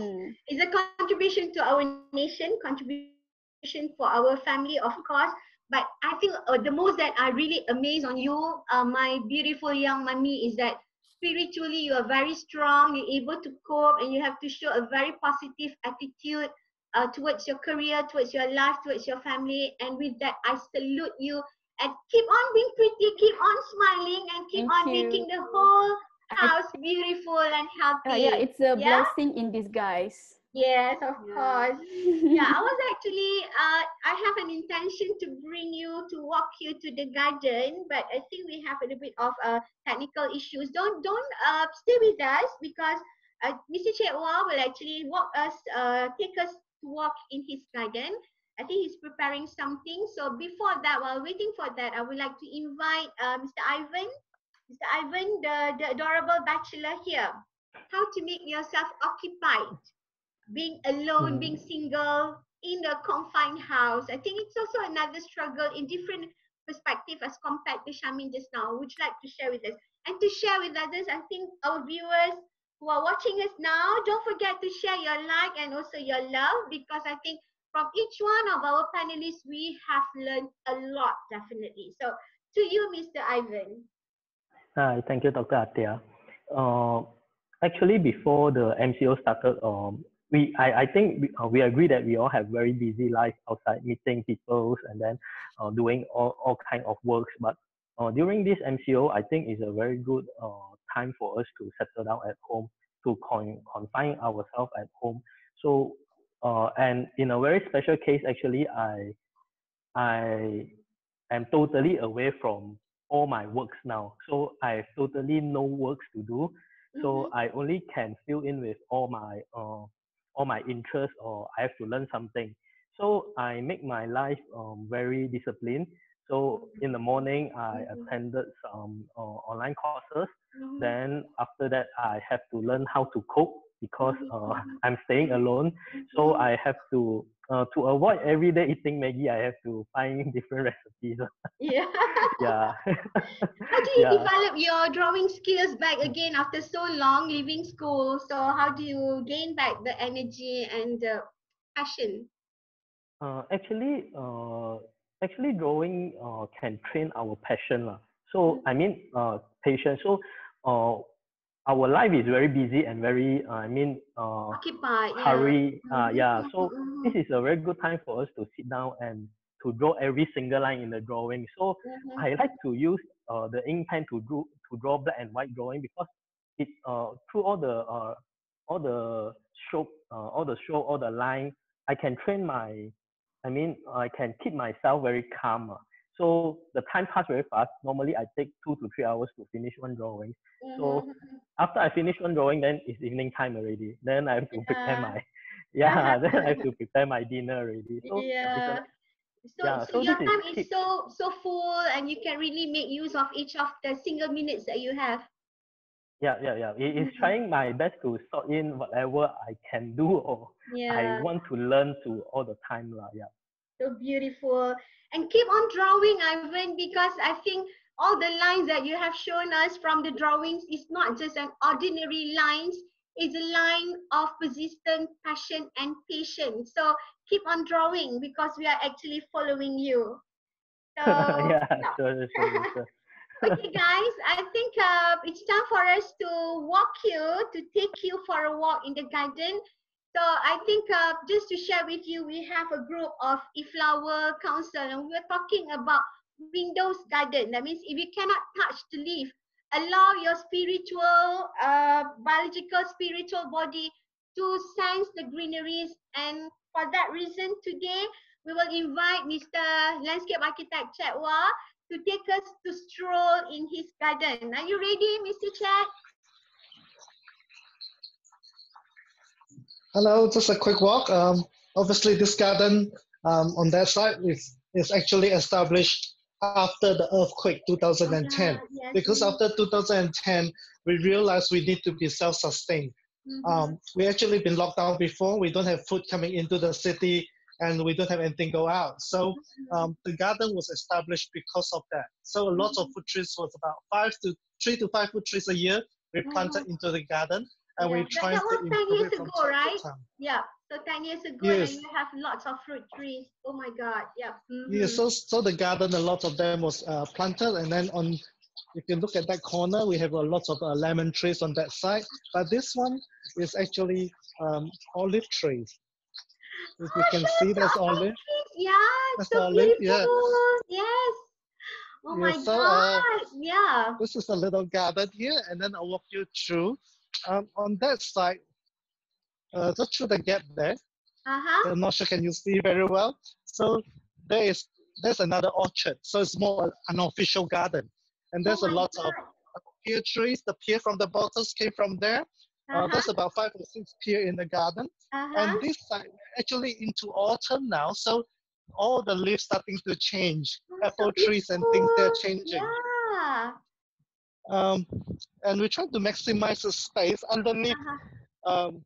it's a contribution to our nation, contribution for our family, of course. But I think the most that I really amazed on you, my beautiful young mummy, is that spiritually you are very strong. You're able to cope, and you have to show a very positive attitude towards your career, towards your life, towards your family. And with that, I salute you and keep on being pretty, keep on smiling, and keep Thank on you. making the whole house beautiful and healthy. Yeah, it's a Yeah? blessing in disguise. Yes, of Yeah. course. Yeah, I was actually, I have an intention to bring you, to walk you to the garden, but I think we have a little bit of technical issues. Don't stay with us, because Mr. Chetwa will actually take us to walk in his garden. I think he's preparing something. So before that, while waiting for that, I would like to invite Mr. Ivan. Mr. Ivan, the adorable bachelor here. How to make yourself occupied, being alone, being single in a confined house. I think it's also another struggle in different perspective as compared to Shamin just now. Would you like to share with us? And to share with others, I think our viewers who are watching us now, don't forget to share your like and also your love, because I think from each one of our panelists, we have learned a lot, definitely. So to you, Mr. Ivan. Hi, thank you, Dr. Atia. Actually, before the MCO started, I think we agree that we all have very busy life outside, meeting people and then doing all kind of works. But during this MCO, I think is a very good time for us to settle down at home, to confine ourselves at home. So, and in a very special case, actually, I am totally away from all my works now. So I have totally no works to do. So I only can fill in with all my interests, or I have to learn something. So I make my life very disciplined. So in the morning, I attended some online courses. Then after that, I have to learn how to cook, because I'm staying alone. So I have to avoid everyday eating Maggie, I have to find different recipes. Yeah. Yeah. How do you Yeah. develop your drawing skills back again after so long leaving school? So how do you gain back the energy and the passion? Actually, drawing can train our passion lah. So I mean, patience. So our life is very busy and very Occupied, yeah. hurry. Yeah. So Mhm. this is a very good time for us to sit down and to draw every single line in the drawing. So I like to use the ink pen to draw black and white drawing, because it through all the stroke, all the line, I can train I can keep myself very calm. So the time pass very fast. Normally I take 2 to 3 hours to finish one drawing. So after I finish one drawing, then it's evening time already. Then I have to prepare my then I have to prepare my dinner already. So Yeah. So so your this time is is so full, and you can really make use of each of the single minutes that you have. It is trying my best to sort in whatever I can do, or I Yeah. want to learn to all the time lah. Yeah. So beautiful. And keep on drawing, Ivan, because I think all the lines that you have shown us from the drawings is not just an ordinary lines, it's a line of persistent passion and patience. So keep on drawing, because we are actually following you. So Yeah, yeah. sure. Okay, guys, I think it's time for us to take you for a walk in the garden. So I think just to share with you, we have a group of e-flower council, and we're talking about windows garden. That means if you cannot touch the leaf, allow your biological spiritual body to sense the greeneries. And for that reason, today we will invite Mr. Landscape Architect Chetwa to take us to stroll in his garden. Are you ready, Mr. Chet? Hello, just a quick walk. Obviously, this garden on that side is actually established after the earthquake Oh 2010. yeah, yes. Because after 2010, we realized we need to be self-sustained. We actually been locked down before. We don't have food coming into the city, and we don't have anything go out. So the garden was established because of that. So a lot of fruit trees was about 3 to 5 fruit trees a year we planted into the garden, and Yeah, we that trying to was 10 improve years it from ago, time right? to time. Yeah. So 10 years ago, and then Yes. you have lots of fruit trees. Oh my God. Yeah. Yeah, so the garden, a lot of them was planted, and then on, if you look at that corner, we have a lot of lemon trees on that side. But this one is actually olive trees. If you Oh, can sure, see, so that's olive olive. trees. Yeah, That's so olive. Yeah. beautiful. Yes. Oh Yeah. my So God. Yeah. this is a little garden here, and then I'll walk you through. On that side, just through the gap there. Uh-huh. I'm not sure can you see very well. So there's another orchard. So it's more an unofficial garden, and Oh there's a my lot of God. pear trees. The pear from the bottles came from there. Uh-huh. There's about 5 or 6 pear in the garden, Uh-huh. and this side actually into autumn now. So all the leaves starting to change. Oh, so Apple trees and things they're beautiful. changing. Yeah. Um, and we try to maximize the space underneath. Uh-huh. Um,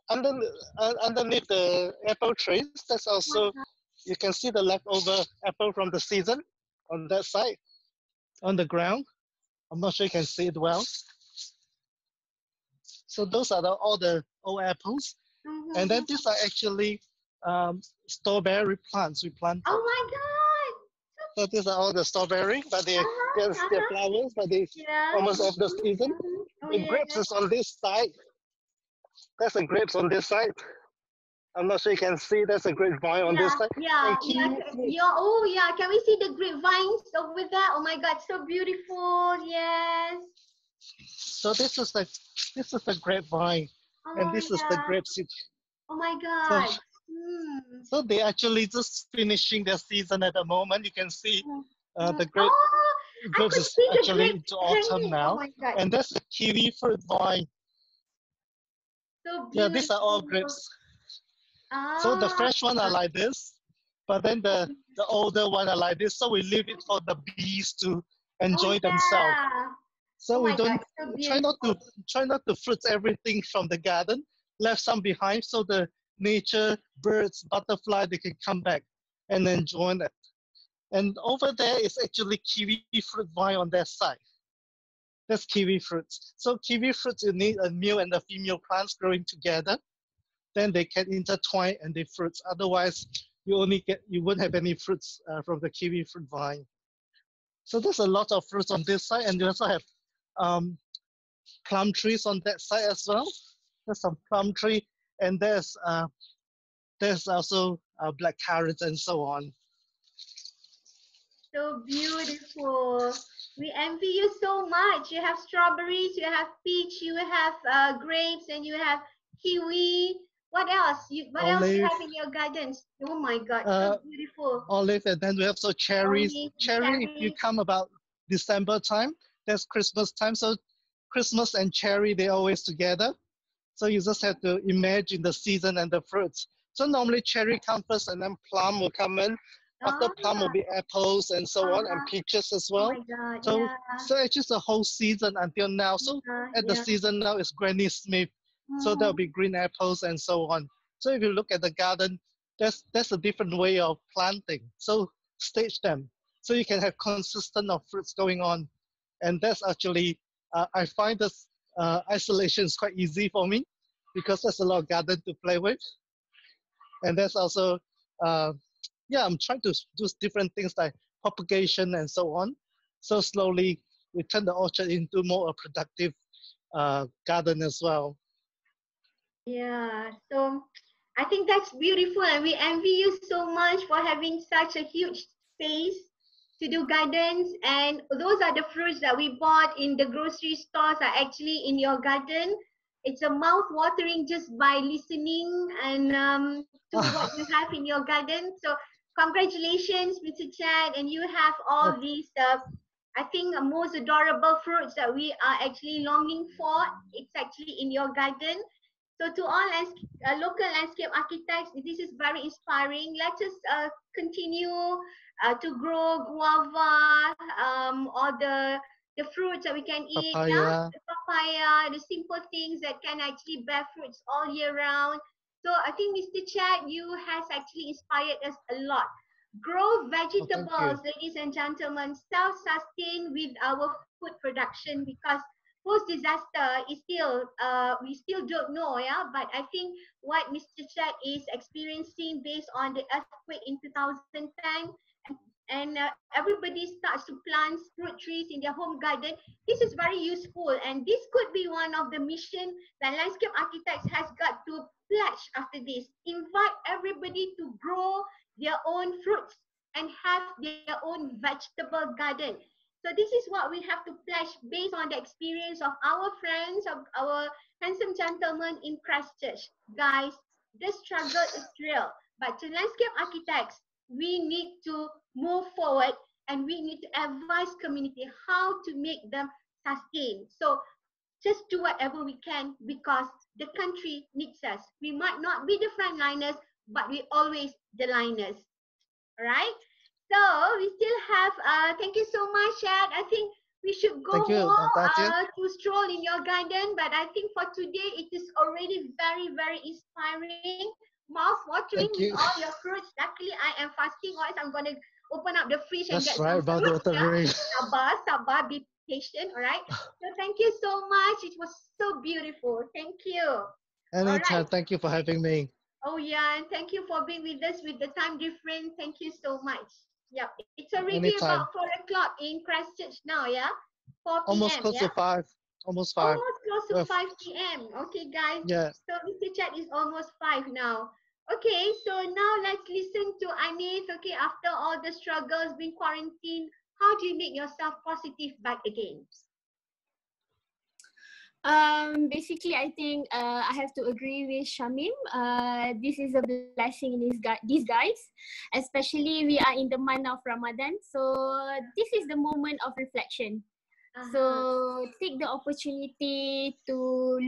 under, underneath the apple trees, there's Oh my also, God. you can see the leftover apple from the season on that side, on the ground. I'm not sure you can see it well. So those are all the old apples. And then Mm-hmm. these are actually strawberry plants we planted. Oh my God. So these are all the strawberry, but Uh-huh. they're Uh-huh. flowers, but they Yeah. almost off the season. Mm-hmm. Oh The yeah. grapes is on this side. There's a grapes on this side. I'm not sure you can see. There's a grapevine on this Yeah, side. yeah, And yeah. kiwi fruits. Yeah, oh yeah. Can we see the grapevines over there? Oh my God, so beautiful. Yes. So this is the grapevine, and Oh this is the yeah. grape seed. Oh my So God. Hmm. so they actually just finishing their season at the moment. You can see Mm. the Oh, I grapes could is see the actually grapes into autumn hanging. Oh now, my God, and that's the kiwi fruit vine. so Yeah, these are all beautiful. grapes. So the Ah, fresh one are like this, but then the older one are like this. So we leave it for the bees to oh enjoy themselves. yeah. So Oh we my God, don't so try not to beautiful. fruit everything from the garden. Left some behind so the nature, birds, butterfly, they can come back and enjoy it. And over there is actually kiwi fruit vine on that side. That's kiwi fruits. So kiwi fruits, you need a male and a female plants growing together. Then they can intertwine and they fruits. Otherwise, you won't have any fruits from the kiwi fruit vine. So there's a lot of fruits on this side, and you also have um, plum trees on that side as well. There's some plum tree, and there's also black currants and so on. So beautiful. We envy you so much. You have strawberries, you have peach, you have grapes, and you have kiwi. What else? What else you Olive, have in your gardens? Oh my God, so uh, beautiful. olive, and then we have also cherries. Olive, Cherry, if you cherries. come about December time, that's Christmas time. So Christmas and cherry, they're always together. So you just have to imagine the season and the fruits. So normally cherry comes first and then plum will come in. After Ah, plum will be apples and so on and uh-huh. peaches as Oh well. my God, So yeah, so it's just a whole season until now. So at the yeah. season now is Granny Smith. So there'll Mm, be green apples and so on. So if you look at the garden, that's a different way of planting. So stage them. So you can have consistent of fruits going on. And that's actually, I find this isolation is quite easy for me because there's a lot of garden to play with. And there's also, uh, yeah, I'm trying to do different things like propagation and so on. So slowly we turn the orchard into more a productive garden as well. yeah. So I think that's beautiful, and we envy you so much for having such a huge space to do gardens. And those are the fruits that we bought in the grocery stores are actually in your garden. It's a mouth watering just by listening and to what you have in your garden. So congratulations, Mr. Chad, and you have all these. I think most adorable fruits that we are actually longing for. It's actually in your garden. So to all local landscape architects, this is very inspiring. Let us continue to grow guava, all the fruits that we can eat, yeah, Papaya. the papaya, the simple things that can actually bear fruits all year round. So I think Mr. Chad, you has actually inspired us a lot. Grow Oh, thank you. vegetables, ladies and gentlemen, self-sustain with our food production because post-disaster is still, we still don't know, yeah. But I think what Mr. Chad is experiencing based on the earthquake in 2010, and everybody starts to plant fruit trees in their home garden. This is very useful, and this could be one of the mission that landscape architects has got to pledge after this. Invite everybody to grow their own fruits and have their own vegetable garden. So this is what we have to pledge based on the experience of our friends, of our handsome gentlemen in Christchurch. Guys, the struggle is real, but to landscape architects, we need to move forward and we need to advise community how to make them sustain. So just do whatever we can because the country needs us. We might not be the frontliners, but we always the liners. All right? So we still have, thank you so much, Chad. I think we should go Thank you, more Natasha. to stroll in your garden, but I think for today it is already very, very inspiring, mouth-watering Thank with you. all your fruits. Luckily, I am fasting, or else I'm going to open up the fridge and That's get right some about the fruits. Yeah? watering. Sabar, sabar, be patient, all right? So thank you so much. It was so beautiful. Thank you. All right. Anytime. Thank you for having me. Oh yeah, and thank you for being with us with the time difference. Thank you so much. Yep, it's already Anytime. about 4 o'clock in Christchurch now, yeah? 4 Almost p.m., close yeah? to 5. Almost 5. Almost close to Well, 5 p.m. Okay, guys. yeah. So Mr. Chat is almost 5 now. Okay, so now let's listen to Anis. Okay, after all the struggles, being quarantined, how do you make yourself positive back again? Basically, I think I have to agree with Shamim. This is a blessing in disguise, especially we are in the month of Ramadan. So this is the moment of reflection. So take the opportunity to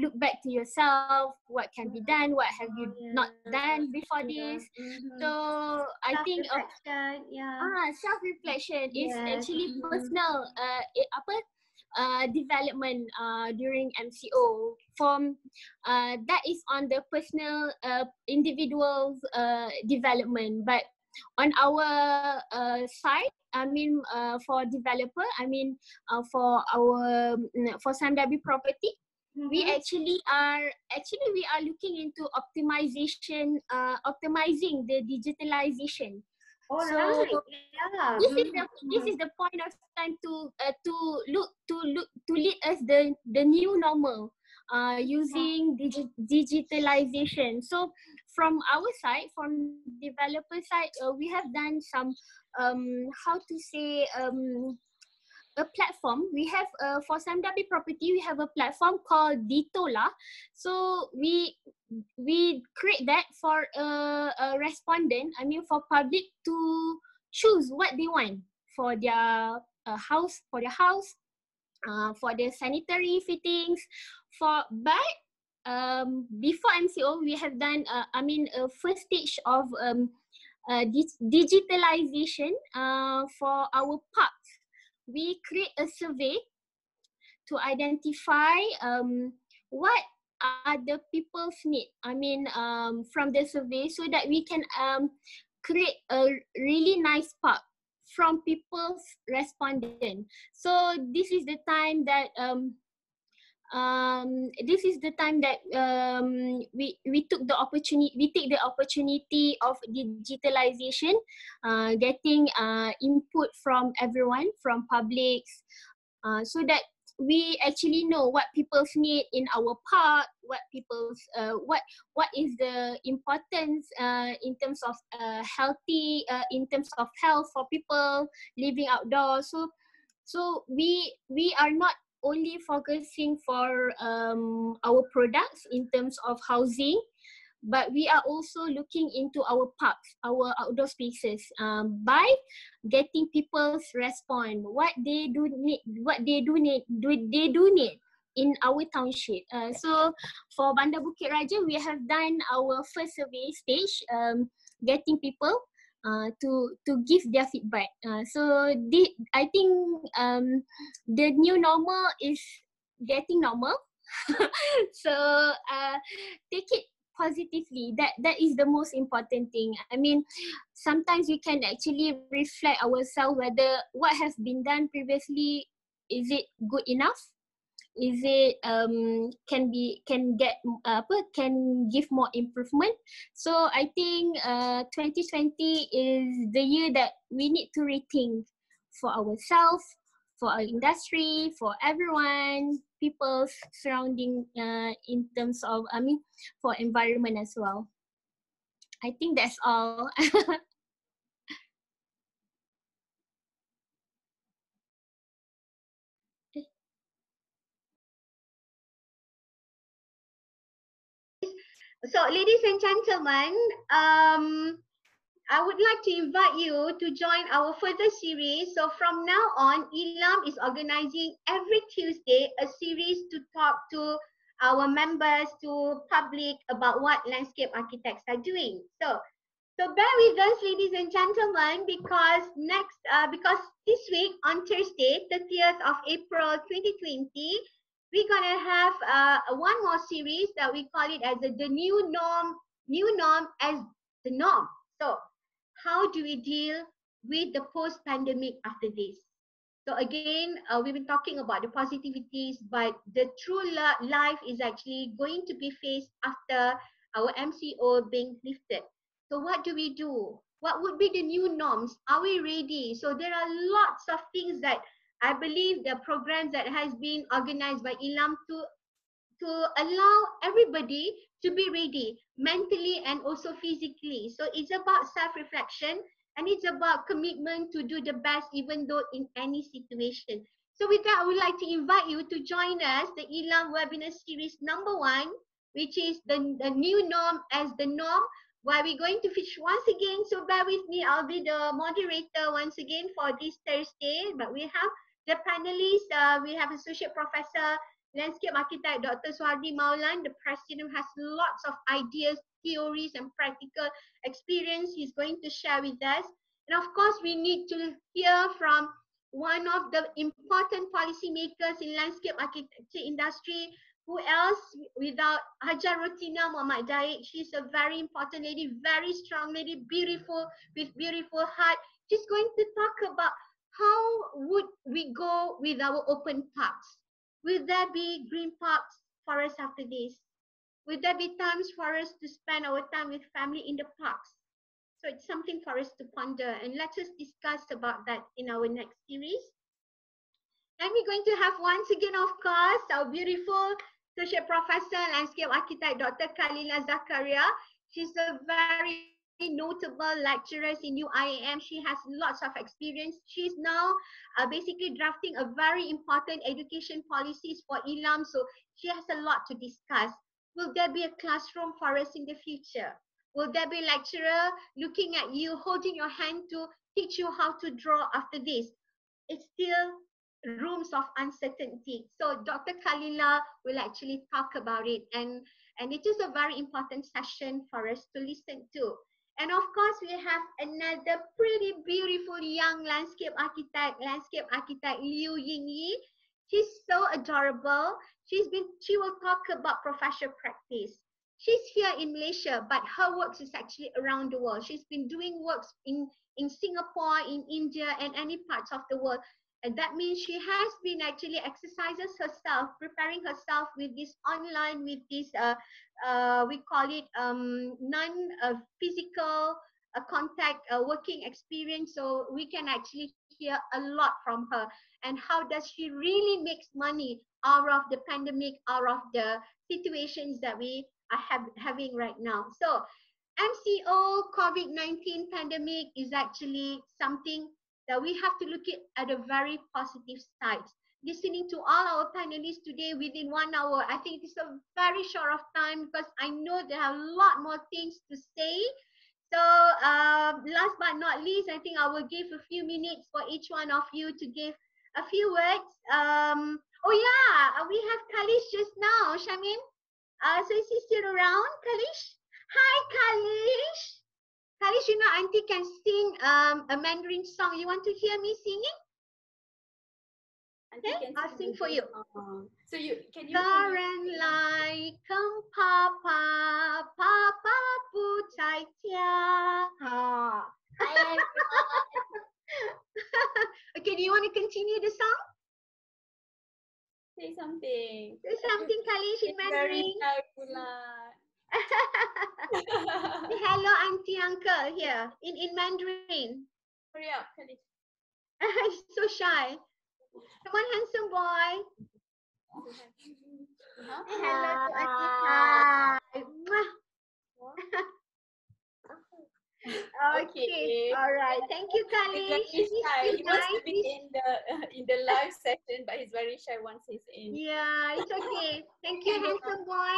look back to yourself. What can be done? What have you not done before this? So I think of Self-reflection, yeah. self-reflection is Yes. actually personal. Development during MCO from that is on the personal individual's development, but on our side, I mean for developer, I mean for our for Samdabi property, we actually are looking into optimization, optimizing the digitalization. All So right. Yeah. this is the point of time to lead us the new normal using digitalization. So from our side, from developer side, we have done some how to say a platform. We have for Samdabi property, we have a platform called Ditola. So we create that for a respondent. I mean for public to choose what they want for their house, for their sanitary fittings. But before MCO, we have done first stage of digitalization for our parks. We create a survey to identify what are the people's need. I mean, from the survey, so that we can create a really nice park from people's respondent. So this is the time that we took the opportunity. We take the opportunity of digitalization, getting input from everyone, from publics, so that we actually know what people's need in our park, what people's what is the importance in terms of healthy, in terms of health for people living outdoors. So we are not only focusing for our products in terms of housing, but we are also looking into our parks, our outdoor spaces, by getting people's respond, what they do need in our township. So for Bandar Bukit Raja, we have done our first survey stage, getting people to give their feedback. I think the new normal is getting normal. So take it positively. That is the most important thing. I mean, sometimes we can actually reflect ourselves whether what has been done previously, is it good enough, is it can give more improvement. So I think 2020 is the year that we need to rethink for ourselves, for our industry, for everyone, people surrounding in terms of, I mean, for environment as well. I think that's all. So, ladies and gentlemen, I would like to invite you to join our further series. So from now on, Ilam is organizing every Tuesday a series to talk to our members, to public about what landscape architects are doing. So bear with us, ladies and gentlemen, because this week on Thursday, 30th of April 2020, we're gonna have one more series that we call it as the new norm as the norm. So how do we deal with the post-pandemic after this? So again, we've been talking about the positivities, but the true life is actually going to be faced after our MCO being lifted. So what do we do? What would be the new norms? Are we ready? So there are lots of things that I believe the programs that has been organized by Ilam to allow everybody to be ready mentally and also physically. So it's about self-reflection and it's about commitment to do the best even though in any situation. So with that, I would like to invite you to join us, the Ilam webinar series number 1, which is the new norm as the norm, where we're going to feature once again. So bear with me, I'll be the moderator once again for this Thursday. But we have the panelists, we have Associate Professor Landscape Architect Dr. Suhardi Maulan, the president, has lots of ideas, theories, and practical experience he's going to share with us. And of course, we need to hear from one of the important policymakers in landscape architecture industry. Who else without Hajar Rotina Muhammad Daik? She's a very important lady, very strong lady, beautiful, with beautiful heart. She's going to talk about how would we go with our open parks. Will there be green parks for us after this? Will there be times for us to spend our time with family in the parks? So it's something for us to ponder, and let us discuss about that in our next series. And we're going to have once again, of course, our beautiful Associate Professor, Landscape Architect Dr. Khalila Zakaria. She's a very notable lecturer in UIAM. She has lots of experience. She's now basically drafting a very important education policies for Ilam. So she has a lot to discuss. Will there be a classroom for us in the future? Will there be a lecturer looking at you, holding your hand to teach you how to draw after this? It's still rooms of uncertainty. So Dr. Khalila will actually talk about it, and it is a very important session for us to listen to. And of course, we have another pretty beautiful young landscape architect Liu Yingyi. She's so adorable. She will talk about professional practice. She's here in Malaysia, but her works is actually around the world. She's been doing works in Singapore, in India, and any parts of the world. And that means she has been actually exercises herself, preparing herself with this online, with this, we call it non-physical contact working experience. So we can actually hear a lot from her. And how does she really makes money out of the pandemic, out of the situations that we are having right now. So MCO COVID-19 pandemic is actually something that we have to look at a very positive side. Listening to all our panelists today within 1 hour, I think it's a very short of time because I know they have a lot more things to say. So last but not least, I think I will give a few minutes for each one of you to give a few words. Oh yeah, we have Kalish just now, Shamin. So is he still around, Kalish? Hi, Kalish. Kalish, you know, Auntie can sing a Mandarin song. You want to hear me singing? Auntie Okay, can I'll sing for you. So can you? 大人来跟爸爸，爸爸不在家。哈。Okay, do you want to continue the song? Say something. Say something, Kalish, in Very Mandarin. shy pula. Say hello, auntie, uncle here in Mandarin. Hurry up, Khalid. He's so shy. Come on, handsome boy. Say hello to auntie. Hi. Mwah. Okay. All right. Thank you, He's Kalish. very shy. He wants to be Nice. in the live session, but he's very shy once he's in. Yeah, it's okay. Thank you, handsome boy.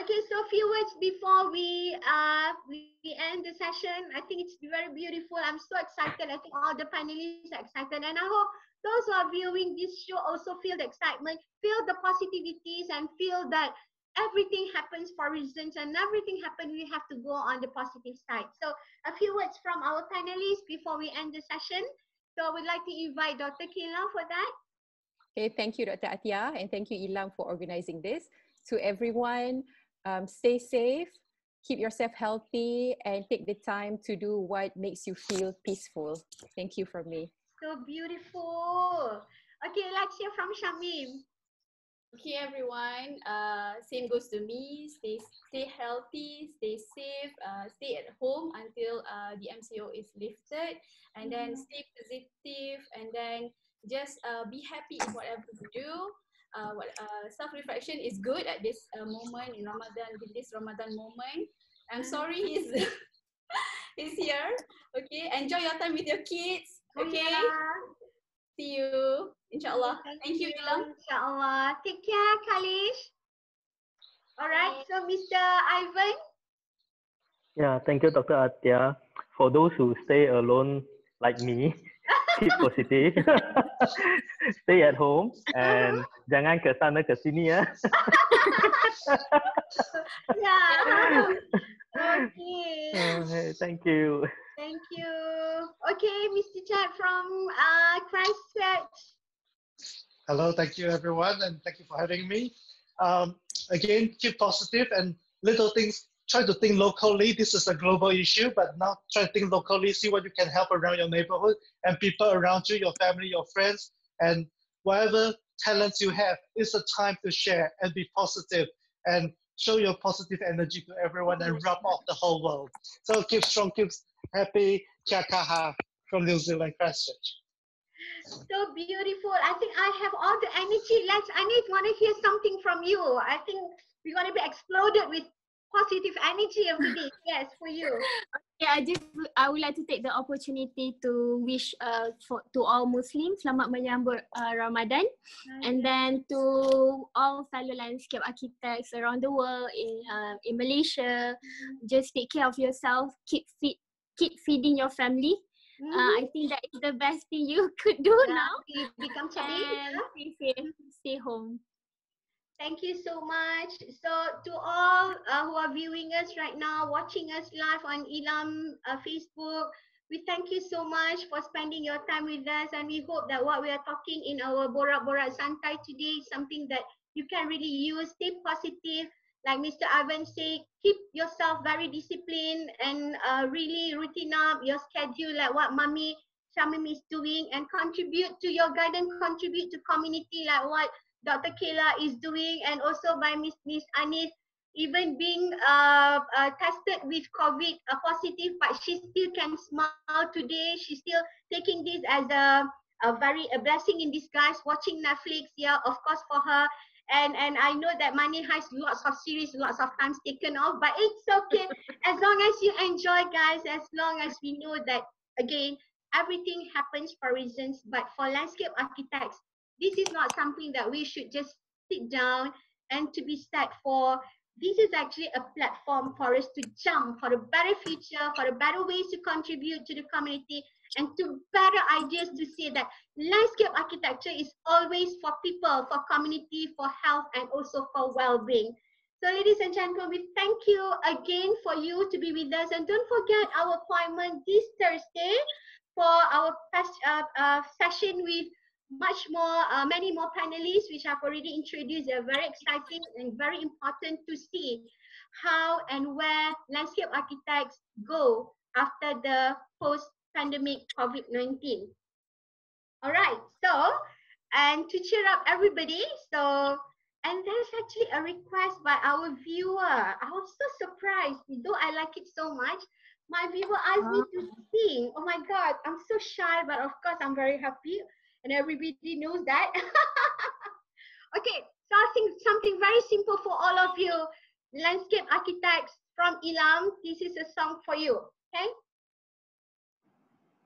Okay, so a few words before we end the session. I think it's very beautiful. I'm so excited. I think all the panelists are excited, and I hope those who are viewing this show also feel the excitement, feel the positivities, and feel that everything happens for reasons, and everything happens. We have to go on the positive side. So a few words from our panelists before we end the session. So we'd like to invite Dr. Kayla for that. Okay, thank you, Dr. Atia, and thank you, Ilham, for organizing this. To everyone, stay safe, keep yourself healthy, and take the time to do what makes you feel peaceful. Thank you from me. So beautiful. Okay, let's hear from Shamim. Okay, everyone. Same goes to me. Stay healthy, stay safe, stay at home until the MCO is lifted, and then stay positive, and then just be happy in whatever you do. Self-reflection is good at this moment in Ramadan, in this Ramadan moment. I'm sorry he's he's here. Okay, enjoy your time with your kids. Okay, see you, inshallah. Thank you, Ilham. Inshallah. Take care, Kalish. All right, so Mr. Ivan. Yeah, thank you, Dr. Atia. For those who stay alone like me, keep positive, stay at home, and jangan ke sana ke sini ya. Yeah. Okay. Hey, thank you. Thank you. Okay, Mr. Chad from Christchurch. Hello, thank you everyone, and thank you for having me. Again, keep positive and little things. Try to think locally. This is a global issue, but now try to think locally. See what you can help around your neighborhood and people around you, your family, your friends, and whatever talents you have. It's a time to share and be positive and show your positive energy to everyone and rub off the whole world. So keep strong, keep happy. Kia kaha from New Zealand, Christchurch. So beautiful. I think I have all the energy. I need want to hear something from you. I think we're going to be exploded with positive energy of today. Yes, for you. Yeah, I would like to take the opportunity to wish to all Muslims selamat menyambut Ramadan, and then to all fellow landscape architects around the world in Malaysia, just take care of yourself, keep feeding your family. I think that is the best thing you could do now. You become chubby. And stay safe, stay home. Thank you so much. So to all who are viewing us right now, watching us live on Ilham Facebook, we thank you so much for spending your time with us, and we hope that what we are talking in our Borak Santai today is something that you can really use. Stay positive. Like Mr. Ivan said, keep yourself very disciplined and really routine up your schedule like what Mummy Shamim is doing, and contribute to your garden, contribute to community like what Dr. Kayla is doing, and also by Miss Anis, even being tested with COVID positive, but she still can smile today. She's still taking this as a blessing in disguise, watching Netflix, yeah, of course for her. And I know that Money has lots of series, lots of times taken off, but it's okay. As long as you enjoy, guys, as long as we know that, again, everything happens for reasons, but for landscape architects, this is not something that we should just sit down and to be sad for. This is actually a platform for us to jump for a better future, for a better ways to contribute to the community, and to better ideas to say that landscape architecture is always for people, for community, for health, and also for well-being. So ladies and gentlemen, we thank you again for you to be with us. And don't forget our appointment this Thursday for our session with much more, many more panelists, which I've already introduced. They're very exciting and very important to see how and where landscape architects go after the post-pandemic COVID-19. All right, so, and to cheer up everybody, so, and there's actually a request by our viewer. I was so surprised, though I like it so much. My viewer asked me to sing. Oh my God, I'm so shy, but of course I'm very happy, and everybody knows that. Okay, so I'll sing something very simple for all of you, landscape architects from Ilam. This is a song for you, okay?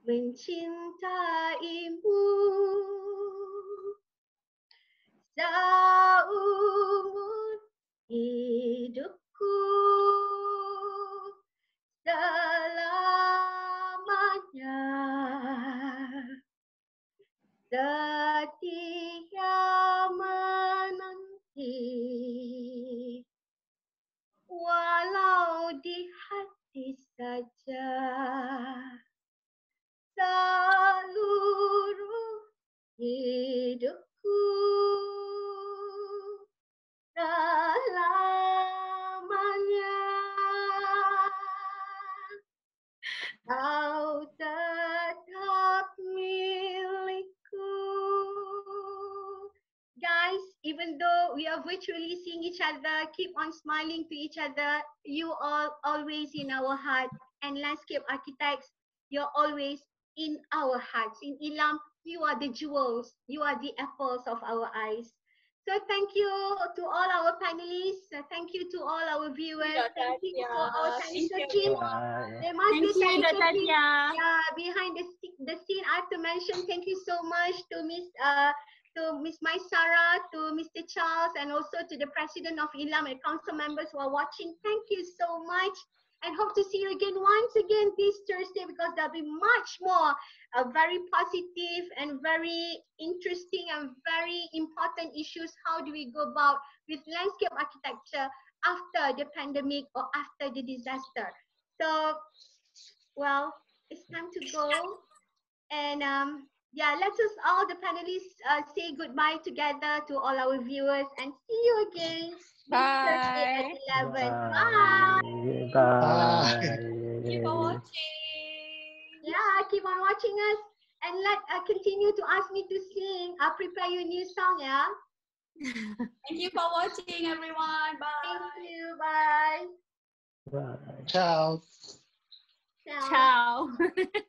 Mencintaimu seumur hidupku, selamanya setia menanti, walau di hati saja. Seluruh hidupku selamanya kau tetap milikku. Guys, even though we are virtually seeing each other, keep on smiling to each other. You all always in our heart, and landscape architects, you're always in our hearts. In Ilam, you are the jewels. You are the apples of our eyes. So thank you to all our panelists. Thank you to all our viewers. Thank you for our technical team. There must be Thank you, technical Dr. team. Tia. Yeah, behind the scene, I have to mention thank you so much to Miss Maisara, to Mr. Charles, and also to the President of Ilam and council members who are watching. Thank you so much, and hope to see you again once again this Thursday, because there'll be much more very positive and very interesting and very important issues. How do we go about with landscape architecture after the pandemic or after the disaster? So, well, it's time to go. And yeah, let us all, the panelists, say goodbye together to all our viewers, and see you again this Thursday at Bye. 11. Bye. Bye. Keep on watching. Yeah, keep on watching us, and continue to ask me to sing. I'll prepare you a new song, yeah? Thank you for watching, everyone. Bye. Thank you. Bye. Bye. Ciao. Ciao. Ciao.